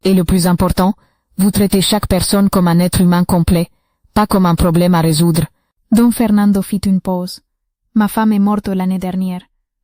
Et le plus important, vous traitez chaque personne comme un être humain complet, pas comme un problème à résoudre. Don Fernando fit une pause. Ma femme est morte l'année dernière.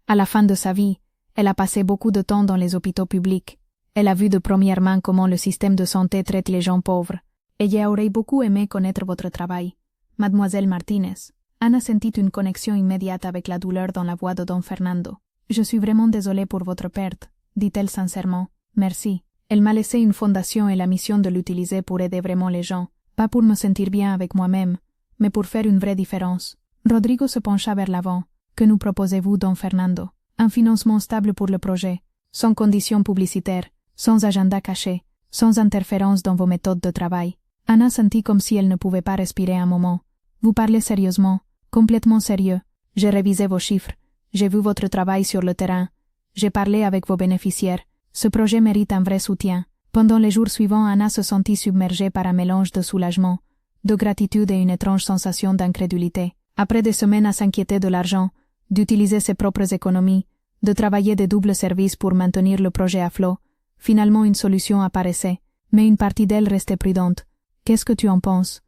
À la fin de sa vie, elle a passé beaucoup de temps dans les hôpitaux publics. Elle a vu de première main comment le système de santé traite les gens pauvres. Et j'aurais beaucoup aimé connaître votre travail, Mademoiselle Martinez. Anna sentit une connexion immédiate avec la douleur dans la voix de Don Fernando. Je suis vraiment désolée pour votre perte, dit-elle sincèrement. Merci. Elle m'a laissé une fondation et la mission de l'utiliser pour aider vraiment les gens, pas pour me sentir bien avec moi-même, mais pour faire une vraie différence. Rodrigo se pencha vers l'avant. Que nous proposez-vous, Don Fernando? Un financement stable pour le projet, sans conditions publicitaires, sans agenda caché, sans interférence dans vos méthodes de travail. Anna sentit comme si elle ne pouvait pas respirer un moment. Vous parlez sérieusement, complètement sérieux. J'ai révisé vos chiffres, j'ai vu votre travail sur le terrain, j'ai parlé avec vos bénéficiaires. Ce projet mérite un vrai soutien. Pendant les jours suivants, Anna se sentit submergée par un mélange de soulagement, de gratitude et une étrange sensation d'incrédulité. Après des semaines à s'inquiéter de l'argent, d'utiliser ses propres économies, de travailler des doubles services pour maintenir le projet à flot, finalement une solution apparaissait, mais une partie d'elle restait prudente. Qu'est-ce que tu en penses?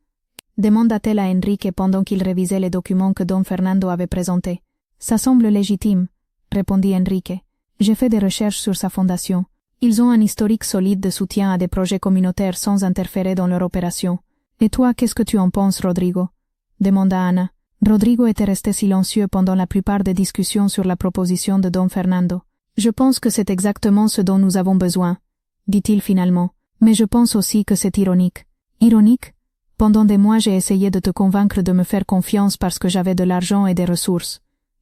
Demanda-t-elle à Enrique pendant qu'il révisait les documents que Don Fernando avait présentés. Ça semble légitime, répondit Enrique. J'ai fait des recherches sur sa fondation. Ils ont un historique solide de soutien à des projets communautaires sans interférer dans leur opération. Et toi, qu'est-ce que tu en penses, Rodrigo? Demanda Anna. Rodrigo était resté silencieux pendant la plupart des discussions sur la proposition de Don Fernando. Je pense que c'est exactement ce dont nous avons besoin, dit-il finalement. Mais je pense aussi que c'est ironique. Ironique? Pendant des mois j'ai essayé de te convaincre de me faire confiance parce que j'avais de l'argent et des ressources.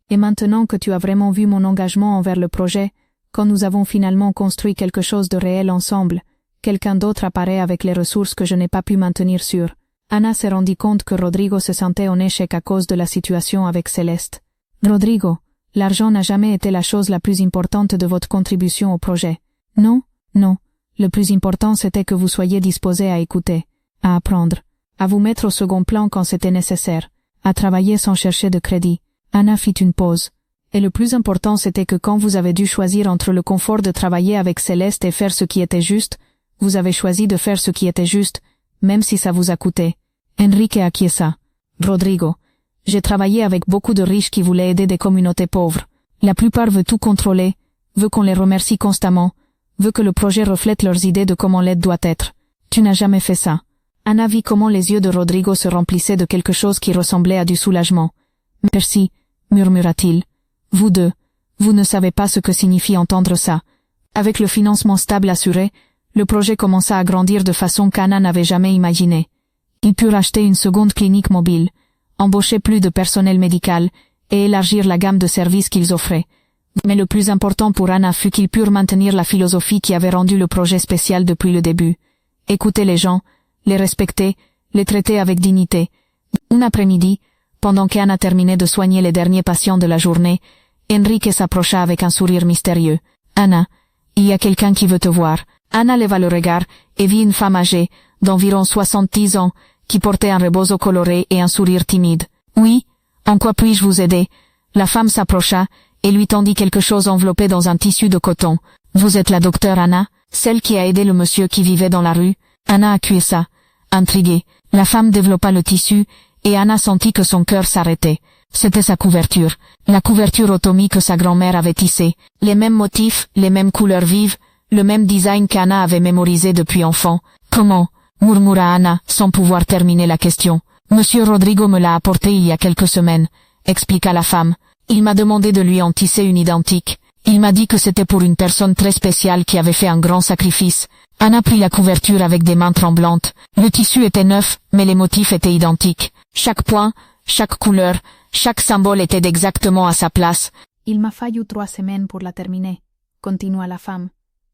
Et maintenant que tu as vraiment vu mon engagement envers le projet, quand nous avons finalement construit quelque chose de réel ensemble, quelqu'un d'autre apparaît avec les ressources que je n'ai pas pu maintenir sur. Anna se rendit compte que Rodrigo se sentait en échec à cause de la situation avec Céleste. Rodrigo, l'argent n'a jamais été la chose la plus importante de votre contribution au projet. Non, non. Le plus important c'était que vous soyez disposé à écouter, à apprendre, à vous mettre au second plan quand c'était nécessaire, à travailler sans chercher de crédit. Anna fit une pause. Et le plus important c'était que quand vous avez dû choisir entre le confort de travailler avec Céleste et faire ce qui était juste, vous avez choisi de faire ce qui était juste, même si ça vous a coûté. Enrique acquiesça. Rodrigo, j'ai travaillé avec beaucoup de riches qui voulaient aider des communautés pauvres. La plupart veut tout contrôler, veut qu'on les remercie constamment, veut que le projet reflète leurs idées de comment l'aide doit être. Tu n'as jamais fait ça. Anna vit comment les yeux de Rodrigo se remplissaient de quelque chose qui ressemblait à du soulagement. Merci, murmura-t-il. Vous deux, vous ne savez pas ce que signifie entendre ça. Avec le financement stable assuré, le projet commença à grandir de façon qu'Anna n'avait jamais imaginée. Ils purent acheter une seconde clinique mobile, embaucher plus de personnel médical et élargir la gamme de services qu'ils offraient. Mais le plus important pour Anna fut qu'ils purent maintenir la philosophie qui avait rendu le projet spécial depuis le début. Écouter les gens, les respecter, les traiter avec dignité. Un après-midi, pendant qu'Anna terminait de soigner les derniers patients de la journée, Enrique s'approcha avec un sourire mystérieux. « Anna, il y a quelqu'un qui veut te voir. » Anna leva le regard et vit une femme âgée, d'environ 70 ans, qui portait un rebozo coloré et un sourire timide. « Oui, en quoi puis-je vous aider ?» La femme s'approcha et lui tendit quelque chose enveloppé dans un tissu de coton. « Vous êtes la docteure Anna, celle qui a aidé le monsieur qui vivait dans la rue ?» Anna acquiesça, intriguée. La femme développa le tissu et Anna sentit que son cœur s'arrêtait. C'était sa couverture, la couverture Otomi que sa grand-mère avait tissée. Les mêmes motifs, les mêmes couleurs vives, le même design qu'Anna avait mémorisé depuis enfant. « Comment ?» murmura Anna, sans pouvoir terminer la question. « Monsieur Rodrigo me l'a apporté il y a quelques semaines », expliqua la femme. « Il m'a demandé de lui en tisser une identique. Il m'a dit que c'était pour une personne très spéciale qui avait fait un grand sacrifice. Anna prit la couverture avec des mains tremblantes. Le tissu était neuf, mais les motifs étaient identiques. Chaque point, chaque couleur, chaque symbole était exactement à sa place. Il m'a fallu 3 semaines pour la terminer, continua la femme.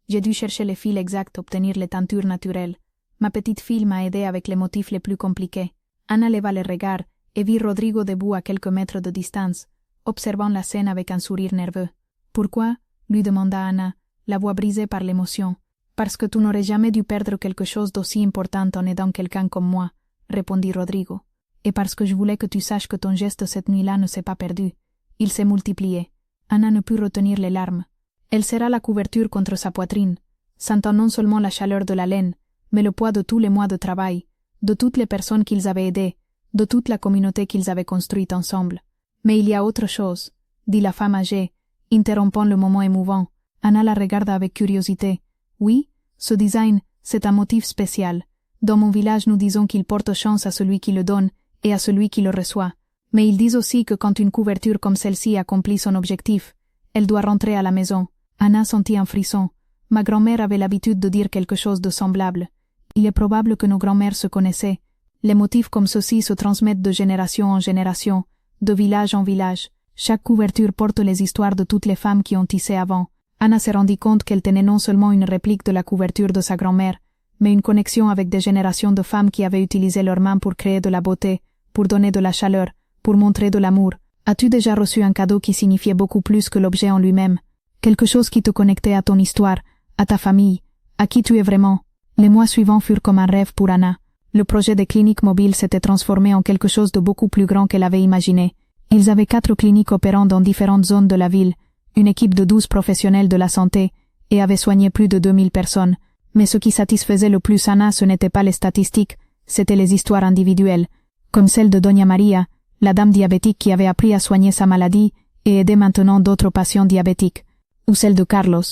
J'ai dû chercher les fils exacts, obtenir les teintures naturelles. Ma petite fille m'a aidé avec les motifs les plus compliqués. Anna leva le regard et vit Rodrigo debout à quelques mètres de distance, observant la scène avec un sourire nerveux. Pourquoi? Lui demanda Anna, la voix brisée par l'émotion. Parce que tu n'aurais jamais dû perdre quelque chose d'aussi important en aidant quelqu'un comme moi, répondit Rodrigo. Et parce que je voulais que tu saches que ton geste cette nuit-là ne s'est pas perdu. Il s'est multiplié. Anna ne put retenir les larmes. Elle serra la couverture contre sa poitrine, sentant non seulement la chaleur de la laine, mais le poids de tous les mois de travail, de toutes les personnes qu'ils avaient aidées, de toute la communauté qu'ils avaient construite ensemble. Mais il y a autre chose, dit la femme âgée, interrompant le moment émouvant. Anna la regarda avec curiosité. Oui, ce design, c'est un motif spécial. Dans mon village, nous disons qu'il porte chance à celui qui le donne et à celui qui le reçoit. Mais ils disent aussi que quand une couverture comme celle-ci accomplit son objectif, elle doit rentrer à la maison. Anna sentit un frisson. Ma grand-mère avait l'habitude de dire quelque chose de semblable. Il est probable que nos grand-mères se connaissaient. Les motifs comme ceux-ci se transmettent de génération en génération, de village en village. Chaque couverture porte les histoires de toutes les femmes qui ont tissé avant. Anna se rendit compte qu'elle tenait non seulement une réplique de la couverture de sa grand-mère, mais une connexion avec des générations de femmes qui avaient utilisé leurs mains pour créer de la beauté, pour donner de la chaleur, pour montrer de l'amour. As-tu déjà reçu un cadeau qui signifiait beaucoup plus que l'objet en lui-même? Quelque chose qui te connectait à ton histoire, à ta famille, à qui tu es vraiment? Les mois suivants furent comme un rêve pour Anna. Le projet des cliniques mobiles s'était transformé en quelque chose de beaucoup plus grand qu'elle avait imaginé. Ils avaient 4 cliniques opérant dans différentes zones de la ville, une équipe de 12 professionnels de la santé, et avaient soigné plus de 2000 personnes. Mais ce qui satisfaisait le plus Anna, ce n'était pas les statistiques, c'étaient les histoires individuelles, comme celle de Doña Maria, la dame diabétique qui avait appris à soigner sa maladie et aidait maintenant d'autres patients diabétiques, ou celle de Carlos,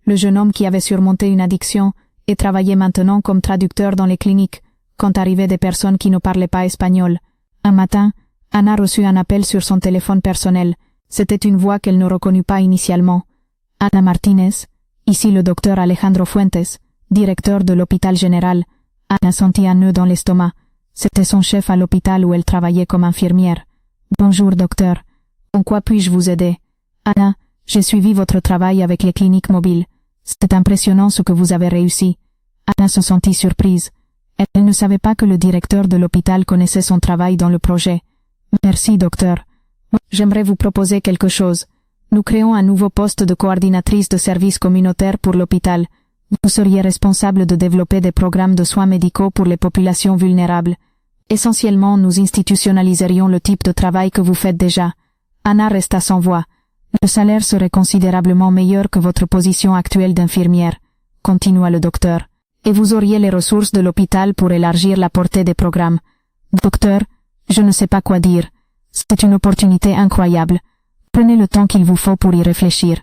le jeune homme qui avait surmonté une addiction et travaillait maintenant comme traducteur dans les cliniques, quand arrivaient des personnes qui ne parlaient pas espagnol. Un matin, Anna reçut un appel sur son téléphone personnel. C'était une voix qu'elle ne reconnut pas initialement. Ana Martínez, ici le docteur Alejandro Fuentes, directeur de l'hôpital général. Anna sentit un nœud dans l'estomac. C'était son chef à l'hôpital où elle travaillait comme infirmière. Bonjour docteur. En quoi puis-je vous aider? Anna, j'ai suivi votre travail avec les cliniques mobiles. C'est impressionnant ce que vous avez réussi. Anna se sentit surprise. Elle ne savait pas que le directeur de l'hôpital connaissait son travail dans le projet. Merci docteur. J'aimerais vous proposer quelque chose. Nous créons un nouveau poste de coordinatrice de services communautaires pour l'hôpital. Vous seriez responsable de développer des programmes de soins médicaux pour les populations vulnérables. Essentiellement, nous institutionnaliserions le type de travail que vous faites déjà. Anna resta sans voix. Le salaire serait considérablement meilleur que votre position actuelle d'infirmière, continua le docteur. Et vous auriez les ressources de l'hôpital pour élargir la portée des programmes. Docteur, je ne sais pas quoi dire. C'est une opportunité incroyable. Prenez le temps qu'il vous faut pour y réfléchir.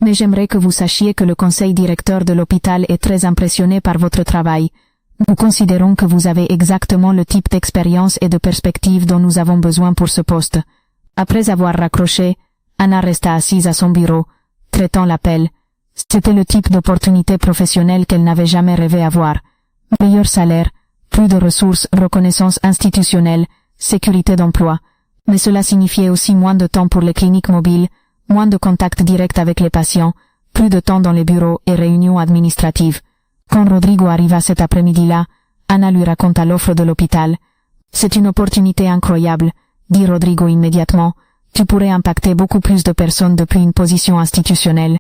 Mais j'aimerais que vous sachiez que le conseil directeur de l'hôpital est très impressionné par votre travail. Nous considérons que vous avez exactement le type d'expérience et de perspective dont nous avons besoin pour ce poste. Après avoir raccroché, Anna resta assise à son bureau, traitant l'appel. C'était le type d'opportunité professionnelle qu'elle n'avait jamais rêvé avoir. Meilleur salaire, plus de ressources, reconnaissance institutionnelle, sécurité d'emploi. Mais cela signifiait aussi moins de temps pour les cliniques mobiles, moins de contact direct avec les patients, plus de temps dans les bureaux et réunions administratives. Quand Rodrigo arriva cet après-midi-là, Anna lui raconta l'offre de l'hôpital. C'est une opportunité incroyable, dit Rodrigo immédiatement. Tu pourrais impacter beaucoup plus de personnes depuis une position institutionnelle.